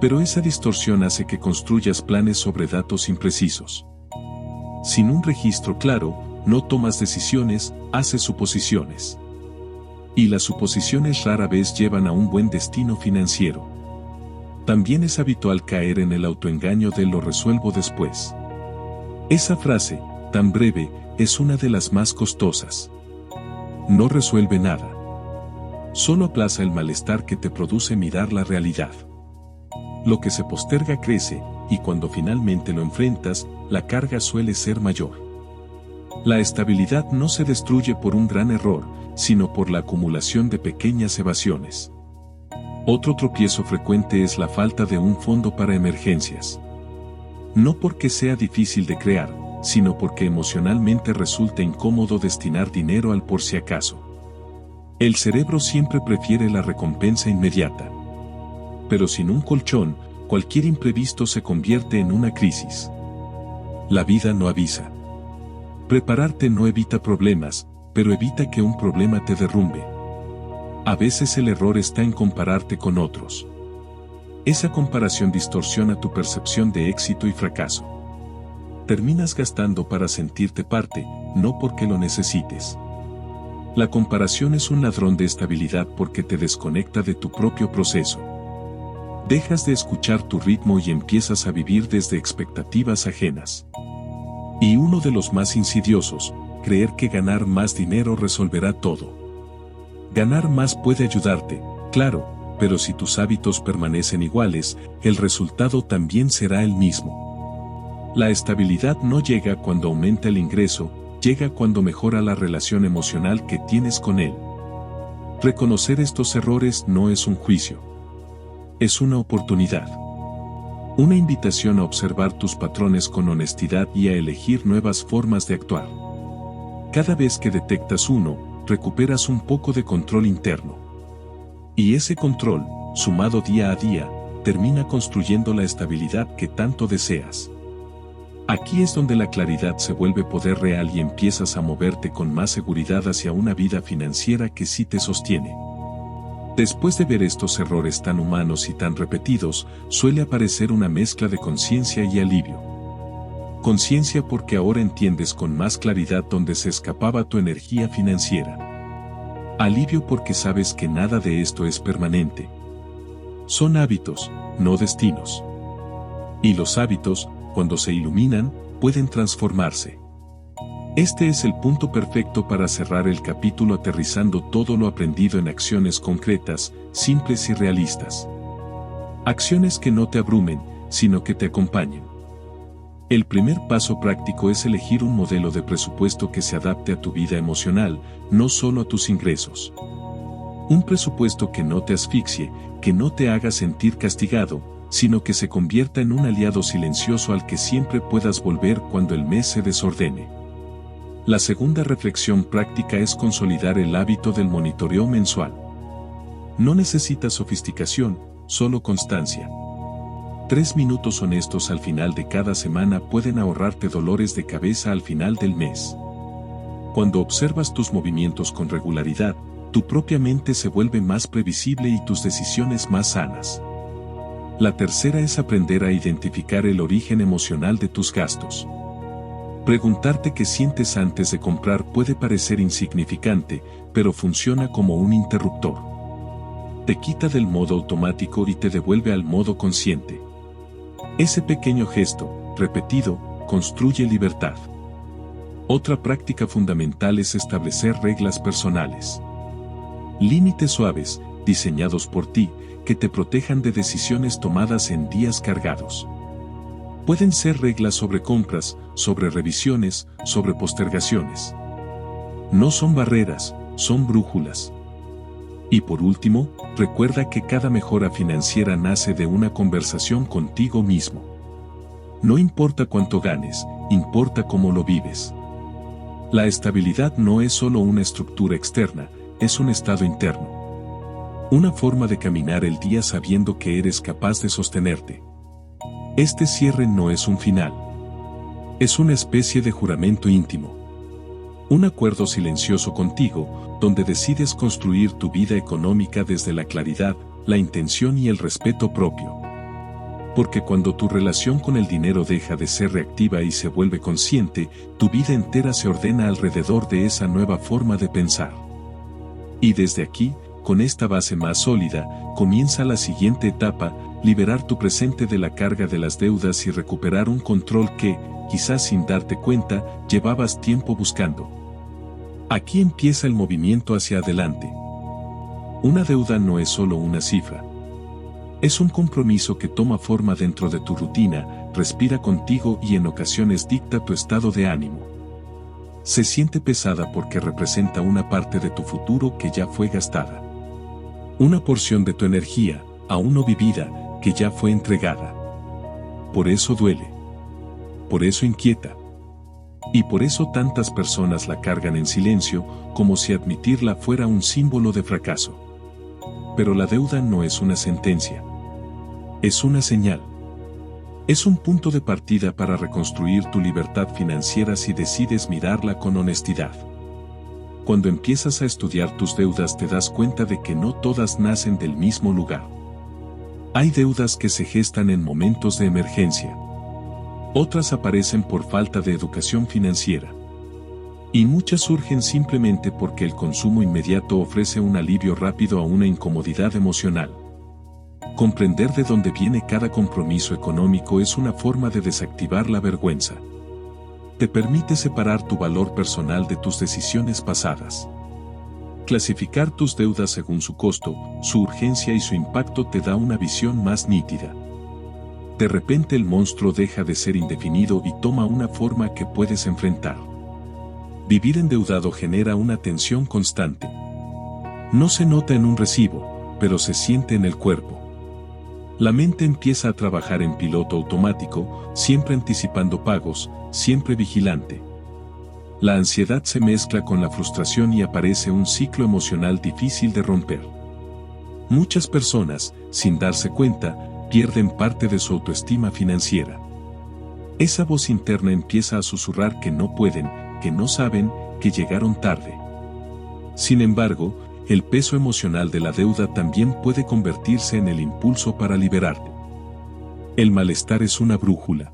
Pero esa distorsión hace que construyas planes sobre datos imprecisos. Sin un registro claro, no tomas decisiones, haces suposiciones. Y las suposiciones rara vez llevan a un buen destino financiero. También es habitual caer en el autoengaño de lo resuelvo después. Esa frase, tan breve, es una de las más costosas. No resuelve nada. Solo aplaza el malestar que te produce mirar la realidad. Lo que se posterga crece, y cuando finalmente lo enfrentas, la carga suele ser mayor. La estabilidad no se destruye por un gran error, sino por la acumulación de pequeñas evasiones. Otro tropiezo frecuente es la falta de un fondo para emergencias. No porque sea difícil de crear, sino porque emocionalmente resulta incómodo destinar dinero al por si acaso. El cerebro siempre prefiere la recompensa inmediata. Pero sin un colchón, cualquier imprevisto se convierte en una crisis. La vida no avisa. Prepararte no evita problemas, pero evita que un problema te derrumbe. A veces el error está en compararte con otros. Esa comparación distorsiona tu percepción de éxito y fracaso. Terminas gastando para sentirte parte, no porque lo necesites. La comparación es un ladrón de estabilidad porque te desconecta de tu propio proceso. Dejas de escuchar tu ritmo y empiezas a vivir desde expectativas ajenas. Y uno de los más insidiosos, creer que ganar más dinero resolverá todo. Ganar más puede ayudarte, claro, pero si tus hábitos permanecen iguales, el resultado también será el mismo. La estabilidad no llega cuando aumenta el ingreso, llega cuando mejora la relación emocional que tienes con él. Reconocer estos errores no es un juicio. Es una oportunidad. Una invitación a observar tus patrones con honestidad y a elegir nuevas formas de actuar. Cada vez que detectas uno, recuperas un poco de control interno. Y ese control, sumado día a día, termina construyendo la estabilidad que tanto deseas. Aquí es donde la claridad se vuelve poder real y empiezas a moverte con más seguridad hacia una vida financiera que sí te sostiene. Después de ver estos errores tan humanos y tan repetidos, suele aparecer una mezcla de conciencia y alivio. Conciencia porque ahora entiendes con más claridad dónde se escapaba tu energía financiera. Alivio porque sabes que nada de esto es permanente. Son hábitos, no destinos. Y los hábitos, cuando se iluminan, pueden transformarse. Este es el punto perfecto para cerrar el capítulo aterrizando todo lo aprendido en acciones concretas, simples y realistas. Acciones que no te abrumen, sino que te acompañen. El primer paso práctico es elegir un modelo de presupuesto que se adapte a tu vida emocional, no solo a tus ingresos. Un presupuesto que no te asfixie, que no te haga sentir castigado, sino que se convierta en un aliado silencioso al que siempre puedas volver cuando el mes se desordene. La segunda reflexión práctica es consolidar el hábito del monitoreo mensual. No necesitas sofisticación, solo constancia. 3 minutos honestos al final de cada semana pueden ahorrarte dolores de cabeza al final del mes. Cuando observas tus movimientos con regularidad, tu propia mente se vuelve más previsible y tus decisiones más sanas. La tercera es aprender a identificar el origen emocional de tus gastos. Preguntarte qué sientes antes de comprar puede parecer insignificante, pero funciona como un interruptor. Te quita del modo automático y te devuelve al modo consciente. Ese pequeño gesto, repetido, construye libertad. Otra práctica fundamental es establecer reglas personales. Límites suaves, diseñados por ti, que te protejan de decisiones tomadas en días cargados. Pueden ser reglas sobre compras, sobre revisiones, sobre postergaciones. No son barreras, son brújulas. Y por último, recuerda que cada mejora financiera nace de una conversación contigo mismo. No importa cuánto ganes, importa cómo lo vives. La estabilidad no es solo una estructura externa, es un estado interno. Una forma de caminar el día sabiendo que eres capaz de sostenerte. Este cierre no es un final. Es una especie de juramento íntimo. Un acuerdo silencioso contigo, donde decides construir tu vida económica desde la claridad, la intención y el respeto propio. Porque cuando tu relación con el dinero deja de ser reactiva y se vuelve consciente, tu vida entera se ordena alrededor de esa nueva forma de pensar. Y desde aquí, con esta base más sólida, comienza la siguiente etapa, liberar tu presente de la carga de las deudas y recuperar un control que, quizás sin darte cuenta, llevabas tiempo buscando. Aquí empieza el movimiento hacia adelante. Una deuda no es solo una cifra. Es un compromiso que toma forma dentro de tu rutina, respira contigo y en ocasiones dicta tu estado de ánimo. Se siente pesada porque representa una parte de tu futuro que ya fue gastada. Una porción de tu energía, aún no vivida, que ya fue entregada. Por eso duele. Por eso inquieta. Y por eso tantas personas la cargan en silencio, como si admitirla fuera un símbolo de fracaso. Pero la deuda no es una sentencia. Es una señal. Es un punto de partida para reconstruir tu libertad financiera si decides mirarla con honestidad. Cuando empiezas a estudiar tus deudas te das cuenta de que no todas nacen del mismo lugar. Hay deudas que se gestan en momentos de emergencia. Otras aparecen por falta de educación financiera. Y muchas surgen simplemente porque el consumo inmediato ofrece un alivio rápido a una incomodidad emocional. Comprender de dónde viene cada compromiso económico es una forma de desactivar la vergüenza. Te permite separar tu valor personal de tus decisiones pasadas. Clasificar tus deudas según su costo, su urgencia y su impacto te da una visión más nítida. De repente el monstruo deja de ser indefinido y toma una forma que puedes enfrentar. Vivir endeudado genera una tensión constante. No se nota en un recibo, pero se siente en el cuerpo. La mente empieza a trabajar en piloto automático, siempre anticipando pagos, siempre vigilante. La ansiedad se mezcla con la frustración y aparece un ciclo emocional difícil de romper. Muchas personas, sin darse cuenta, pierden parte de su autoestima financiera. Esa voz interna empieza a susurrar que no pueden, que no saben, que llegaron tarde. Sin embargo, el peso emocional de la deuda también puede convertirse en el impulso para liberarte. El malestar es una brújula.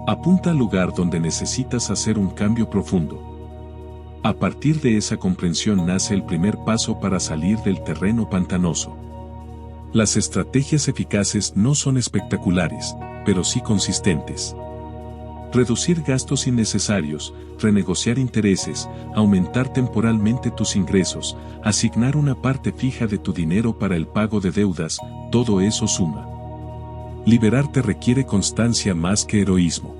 Apunta al lugar donde necesitas hacer un cambio profundo. A partir de esa comprensión nace el primer paso para salir del terreno pantanoso. Las estrategias eficaces no son espectaculares, pero sí consistentes. Reducir gastos innecesarios, renegociar intereses, aumentar temporalmente tus ingresos, asignar una parte fija de tu dinero para el pago de deudas, todo eso suma. Liberarte requiere constancia más que heroísmo.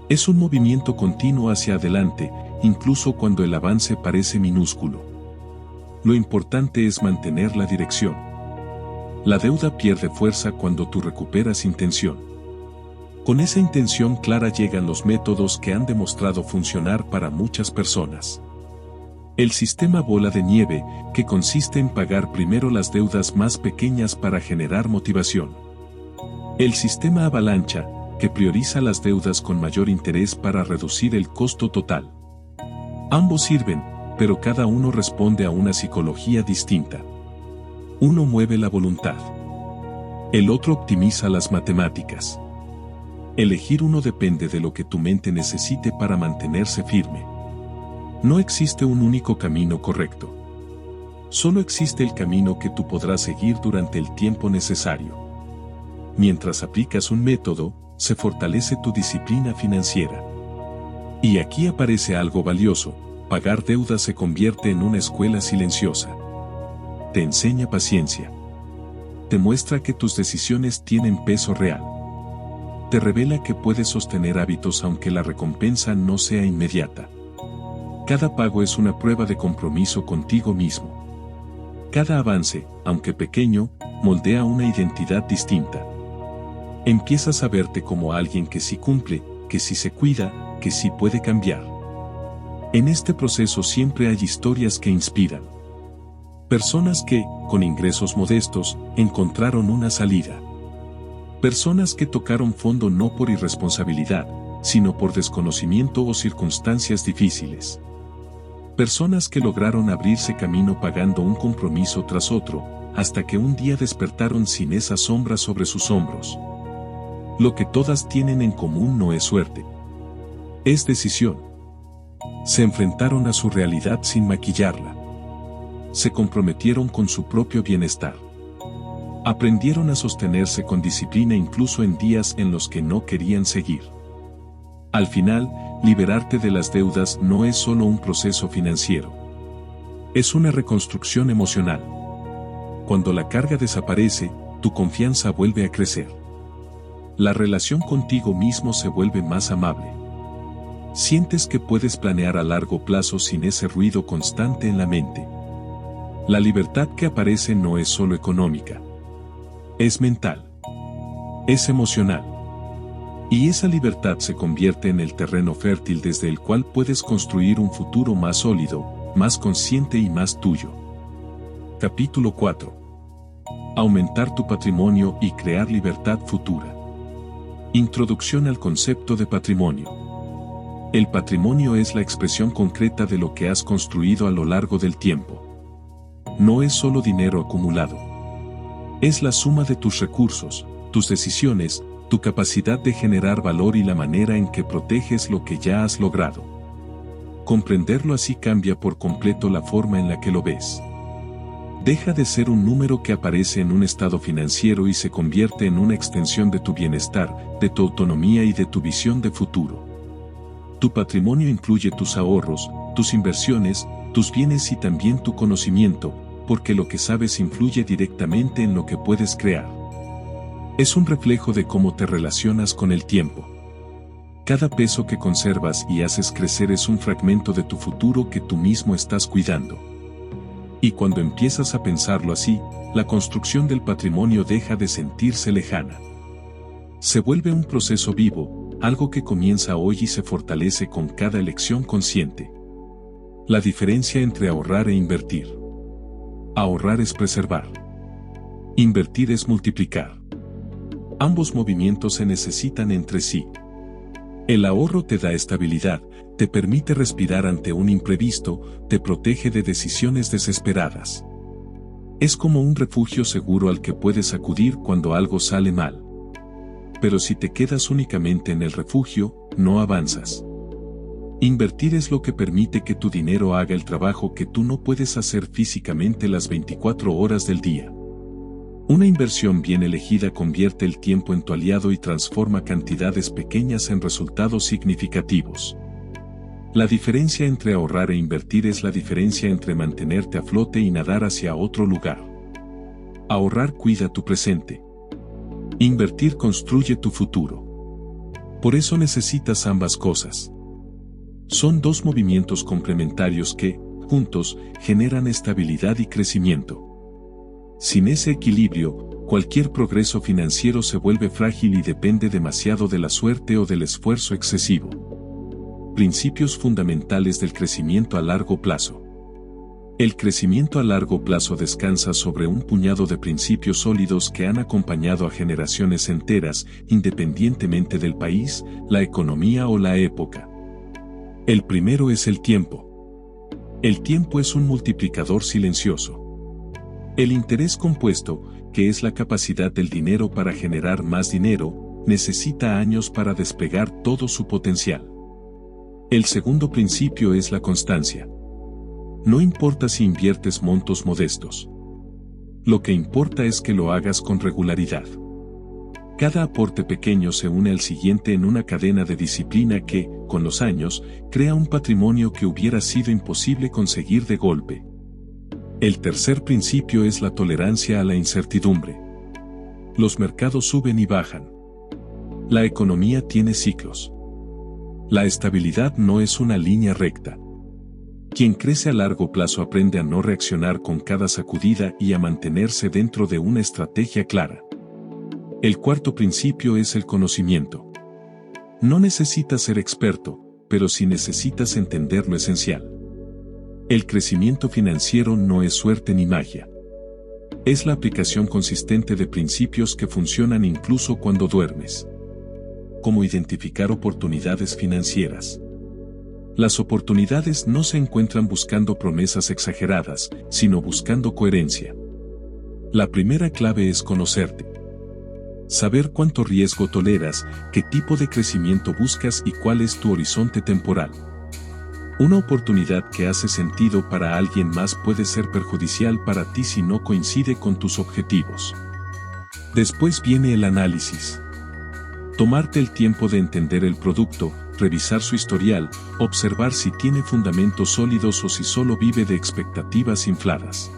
Es un movimiento continuo hacia adelante, incluso cuando el avance parece minúsculo. Lo importante es mantener la dirección. La deuda pierde fuerza cuando tú recuperas intención. Con esa intención clara llegan los métodos que han demostrado funcionar para muchas personas. El sistema bola de nieve, que consiste en pagar primero las deudas más pequeñas para generar motivación. El sistema avalancha, que prioriza las deudas con mayor interés para reducir el costo total. Ambos sirven, pero cada uno responde a una psicología distinta. Uno mueve la voluntad. El otro optimiza las matemáticas. Elegir uno depende de lo que tu mente necesite para mantenerse firme. No existe un único camino correcto. Solo existe el camino que tú podrás seguir durante el tiempo necesario. Mientras aplicas un método, se fortalece tu disciplina financiera. Y aquí aparece algo valioso: pagar deudas se convierte en una escuela silenciosa. Te enseña paciencia. Te muestra que tus decisiones tienen peso real. Te revela que puedes sostener hábitos aunque la recompensa no sea inmediata. Cada pago es una prueba de compromiso contigo mismo. Cada avance, aunque pequeño, moldea una identidad distinta. Empiezas a verte como alguien que sí cumple, que sí se cuida, que sí puede cambiar. En este proceso siempre hay historias que inspiran. Personas que, con ingresos modestos, encontraron una salida. Personas que tocaron fondo no por irresponsabilidad, sino por desconocimiento o circunstancias difíciles. Personas que lograron abrirse camino pagando un compromiso tras otro, hasta que un día despertaron sin esa sombra sobre sus hombros. Lo que todas tienen en común no es suerte. Es decisión. Se enfrentaron a su realidad sin maquillarla. Se comprometieron con su propio bienestar. Aprendieron a sostenerse con disciplina incluso en días en los que no querían seguir. Al final, liberarte de las deudas no es solo un proceso financiero. Es una reconstrucción emocional. Cuando la carga desaparece, tu confianza vuelve a crecer. La relación contigo mismo se vuelve más amable. Sientes que puedes planear a largo plazo sin ese ruido constante en la mente. La libertad que aparece no es solo económica. Es mental. Es emocional. Y esa libertad se convierte en el terreno fértil desde el cual puedes construir un futuro más sólido, más consciente y más tuyo. Capítulo 4. Aumentar tu patrimonio y crear libertad futura. Introducción al concepto de patrimonio. El patrimonio es la expresión concreta de lo que has construido a lo largo del tiempo. No es solo dinero acumulado. Es la suma de tus recursos, tus decisiones, tu capacidad de generar valor y la manera en que proteges lo que ya has logrado. Comprenderlo así cambia por completo la forma en la que lo ves. Deja de ser un número que aparece en un estado financiero y se convierte en una extensión de tu bienestar, de tu autonomía y de tu visión de futuro. Tu patrimonio incluye tus ahorros, tus inversiones, tus bienes y también tu conocimiento, porque lo que sabes influye directamente en lo que puedes crear. Es un reflejo de cómo te relacionas con el tiempo. Cada peso que conservas y haces crecer es un fragmento de tu futuro que tú mismo estás cuidando. Y cuando empiezas a pensarlo así, la construcción del patrimonio deja de sentirse lejana. Se vuelve un proceso vivo, algo que comienza hoy y se fortalece con cada elección consciente. La diferencia entre ahorrar e invertir. Ahorrar es preservar. Invertir es multiplicar. Ambos movimientos se necesitan entre sí. El ahorro te da estabilidad, te permite respirar ante un imprevisto, te protege de decisiones desesperadas. Es como un refugio seguro al que puedes acudir cuando algo sale mal. Pero si te quedas únicamente en el refugio, no avanzas. Invertir es lo que permite que tu dinero haga el trabajo que tú no puedes hacer físicamente las 24 horas del día. Una inversión bien elegida convierte el tiempo en tu aliado y transforma cantidades pequeñas en resultados significativos. La diferencia entre ahorrar e invertir es la diferencia entre mantenerte a flote y nadar hacia otro lugar. Ahorrar cuida tu presente. Invertir construye tu futuro. Por eso necesitas ambas cosas. Son dos movimientos complementarios que, juntos, generan estabilidad y crecimiento. Sin ese equilibrio, cualquier progreso financiero se vuelve frágil y depende demasiado de la suerte o del esfuerzo excesivo. Principios fundamentales del crecimiento a largo plazo. El crecimiento a largo plazo descansa sobre un puñado de principios sólidos que han acompañado a generaciones enteras, independientemente del país, la economía o la época. El primero es el tiempo. El tiempo es un multiplicador silencioso. El interés compuesto, que es la capacidad del dinero para generar más dinero, necesita años para desplegar todo su potencial. El segundo principio es la constancia. No importa si inviertes montos modestos. Lo que importa es que lo hagas con regularidad. Cada aporte pequeño se une al siguiente en una cadena de disciplina que, con los años, crea un patrimonio que hubiera sido imposible conseguir de golpe. El tercer principio es la tolerancia a la incertidumbre. Los mercados suben y bajan. La economía tiene ciclos. La estabilidad no es una línea recta. Quien crece a largo plazo aprende a no reaccionar con cada sacudida y a mantenerse dentro de una estrategia clara. El cuarto principio es el conocimiento. No necesitas ser experto, pero sí necesitas entender lo esencial. El crecimiento financiero no es suerte ni magia. Es la aplicación consistente de principios que funcionan incluso cuando duermes. Como identificar oportunidades financieras. Las oportunidades no se encuentran buscando promesas exageradas, sino buscando coherencia. La primera clave es conocerte. Saber cuánto riesgo toleras, qué tipo de crecimiento buscas y cuál es tu horizonte temporal. Una oportunidad que hace sentido para alguien más puede ser perjudicial para ti si no coincide con tus objetivos. Después viene el análisis. Tomarte el tiempo de entender el producto, revisar su historial, observar si tiene fundamentos sólidos o si solo vive de expectativas infladas.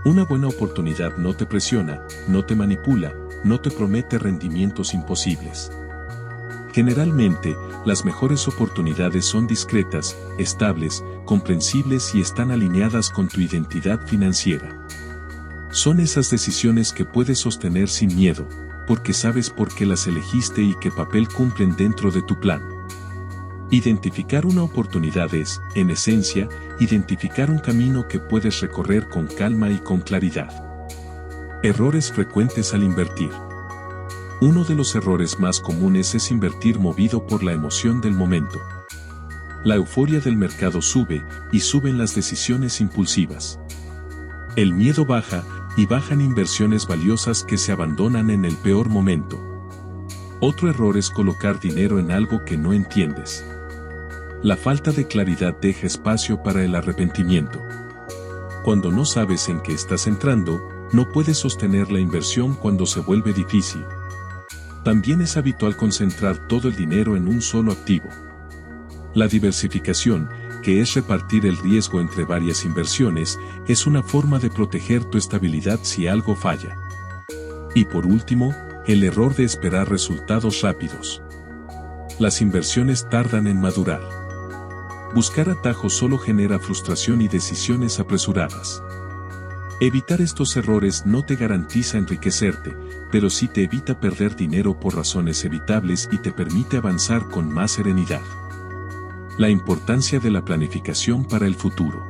Una buena oportunidad no te presiona, no te manipula, no te promete rendimientos imposibles. Generalmente, las mejores oportunidades son discretas, estables, comprensibles y están alineadas con tu identidad financiera. Son esas decisiones que puedes sostener sin miedo, porque sabes por qué las elegiste y qué papel cumplen dentro de tu plan. Identificar una oportunidad es, en esencia, identificar un camino que puedes recorrer con calma y con claridad. Errores frecuentes al invertir. Uno de los errores más comunes es invertir movido por la emoción del momento. La euforia del mercado sube, y suben las decisiones impulsivas. El miedo baja, y bajan inversiones valiosas que se abandonan en el peor momento. Otro error es colocar dinero en algo que no entiendes. La falta de claridad deja espacio para el arrepentimiento. Cuando no sabes en qué estás entrando, no puedes sostener la inversión cuando se vuelve difícil. También es habitual concentrar todo el dinero en un solo activo. La diversificación, que es repartir el riesgo entre varias inversiones, es una forma de proteger tu estabilidad si algo falla. Y por último, el error de esperar resultados rápidos. Las inversiones tardan en madurar. Buscar atajos solo genera frustración y decisiones apresuradas. Evitar estos errores no te garantiza enriquecerte, pero sí te evita perder dinero por razones evitables y te permite avanzar con más serenidad. La importancia de la planificación para el futuro.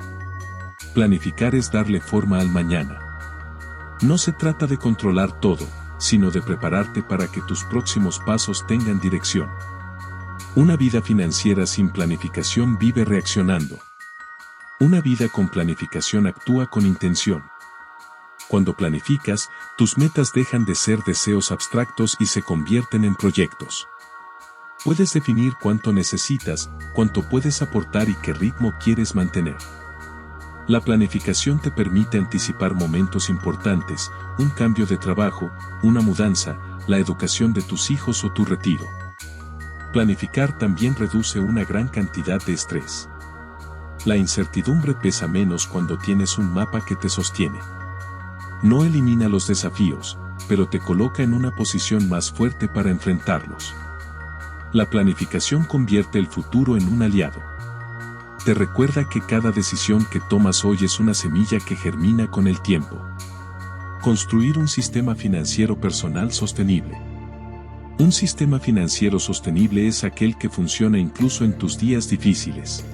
Planificar es darle forma al mañana. No se trata de controlar todo, sino de prepararte para que tus próximos pasos tengan dirección. Una vida financiera sin planificación vive reaccionando. Una vida con planificación actúa con intención. Cuando planificas, tus metas dejan de ser deseos abstractos y se convierten en proyectos. Puedes definir cuánto necesitas, cuánto puedes aportar y qué ritmo quieres mantener. La planificación te permite anticipar momentos importantes, un cambio de trabajo, una mudanza, la educación de tus hijos o tu retiro. Planificar también reduce una gran cantidad de estrés. La incertidumbre pesa menos cuando tienes un mapa que te sostiene. No elimina los desafíos, pero te coloca en una posición más fuerte para enfrentarlos. La planificación convierte el futuro en un aliado. Te recuerda que cada decisión que tomas hoy es una semilla que germina con el tiempo. Construir un sistema financiero personal sostenible. Un sistema financiero sostenible es aquel que funciona incluso en tus días difíciles.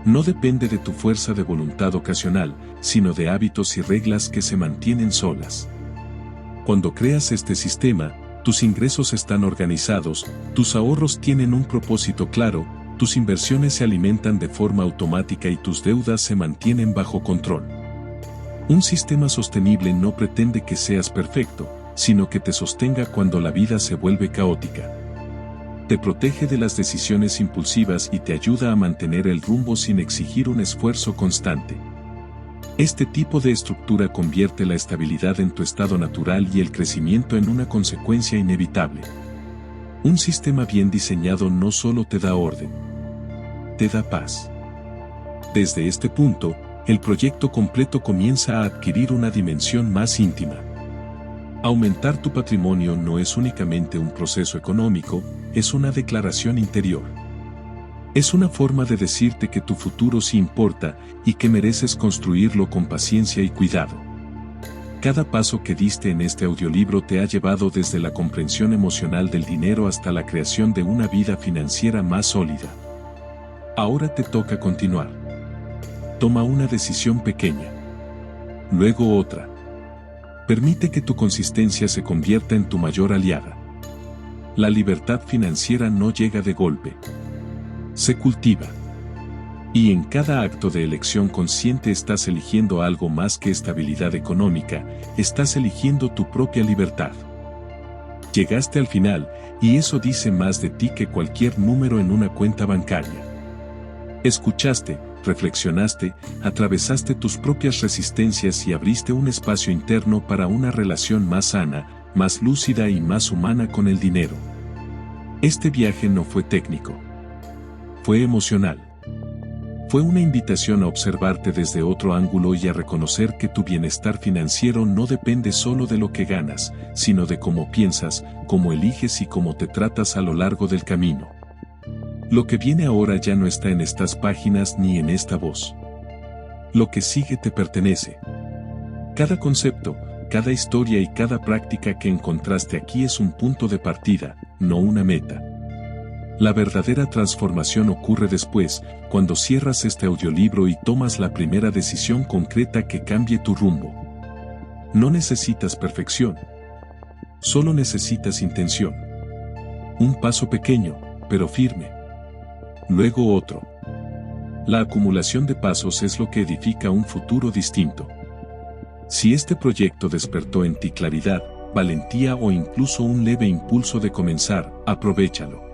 no depende de tu fuerza de voluntad ocasional, sino de hábitos y reglas que se mantienen solas. Cuando creas este sistema, tus ingresos están organizados, tus ahorros tienen un propósito claro, tus inversiones se alimentan de forma automática y tus deudas se mantienen bajo control. Un sistema sostenible no pretende que seas perfecto, sino que te sostenga cuando la vida se vuelve caótica. Te protege de las decisiones impulsivas y te ayuda a mantener el rumbo sin exigir un esfuerzo constante. Este tipo de estructura convierte la estabilidad en tu estado natural y el crecimiento en una consecuencia inevitable. Un sistema bien diseñado no solo te da orden, te da paz. Desde este punto, el proyecto completo comienza a adquirir una dimensión más íntima. Aumentar tu patrimonio no es únicamente un proceso económico, es una declaración interior. Es una forma de decirte que tu futuro sí importa y que mereces construirlo con paciencia y cuidado. Cada paso que diste en este audiolibro te ha llevado desde la comprensión emocional del dinero hasta la creación de una vida financiera más sólida. Ahora te toca continuar. Toma una decisión pequeña. Luego otra. Permite que tu consistencia se convierta en tu mayor aliada. La libertad financiera no llega de golpe. Se cultiva. Y en cada acto de elección consciente estás eligiendo algo más que estabilidad económica, estás eligiendo tu propia libertad. Llegaste al final, y eso dice más de ti que cualquier número en una cuenta bancaria. Escuchaste, reflexionaste, atravesaste tus propias resistencias y abriste un espacio interno para una relación más sana, más lúcida y más humana con el dinero. Este viaje no fue técnico. Fue emocional. Fue una invitación a observarte desde otro ángulo y a reconocer que tu bienestar financiero no depende solo de lo que ganas, sino de cómo piensas, cómo eliges y cómo te tratas a lo largo del camino. Lo que viene ahora ya no está en estas páginas ni en esta voz. Lo que sigue te pertenece. Cada concepto, cada historia y cada práctica que encontraste aquí es un punto de partida, no una meta. La verdadera transformación ocurre después, cuando cierras este audiolibro y tomas la primera decisión concreta que cambie tu rumbo. No necesitas perfección. Solo necesitas intención. Un paso pequeño, pero firme. Luego otro. La acumulación de pasos es lo que edifica un futuro distinto. Si este proyecto despertó en ti claridad, valentía o incluso un leve impulso de comenzar, aprovéchalo.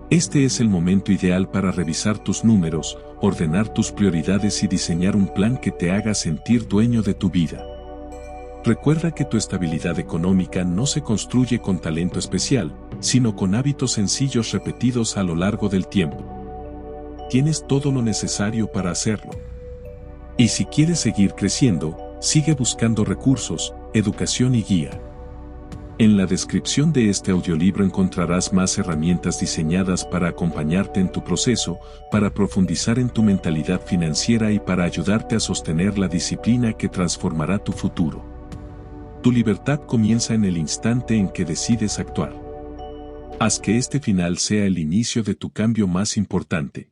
Este es el momento ideal para revisar tus números, ordenar tus prioridades y diseñar un plan que te haga sentir dueño de tu vida. Recuerda que tu estabilidad económica no se construye con talento especial, sino con hábitos sencillos repetidos a lo largo del tiempo. Tienes todo lo necesario para hacerlo. Y si quieres seguir creciendo, sigue buscando recursos, educación y guía. En la descripción de este audiolibro encontrarás más herramientas diseñadas para acompañarte en tu proceso, para profundizar en tu mentalidad financiera y para ayudarte a sostener la disciplina que transformará tu futuro. Tu libertad comienza en el instante en que decides actuar. Haz que este final sea el inicio de tu cambio más importante.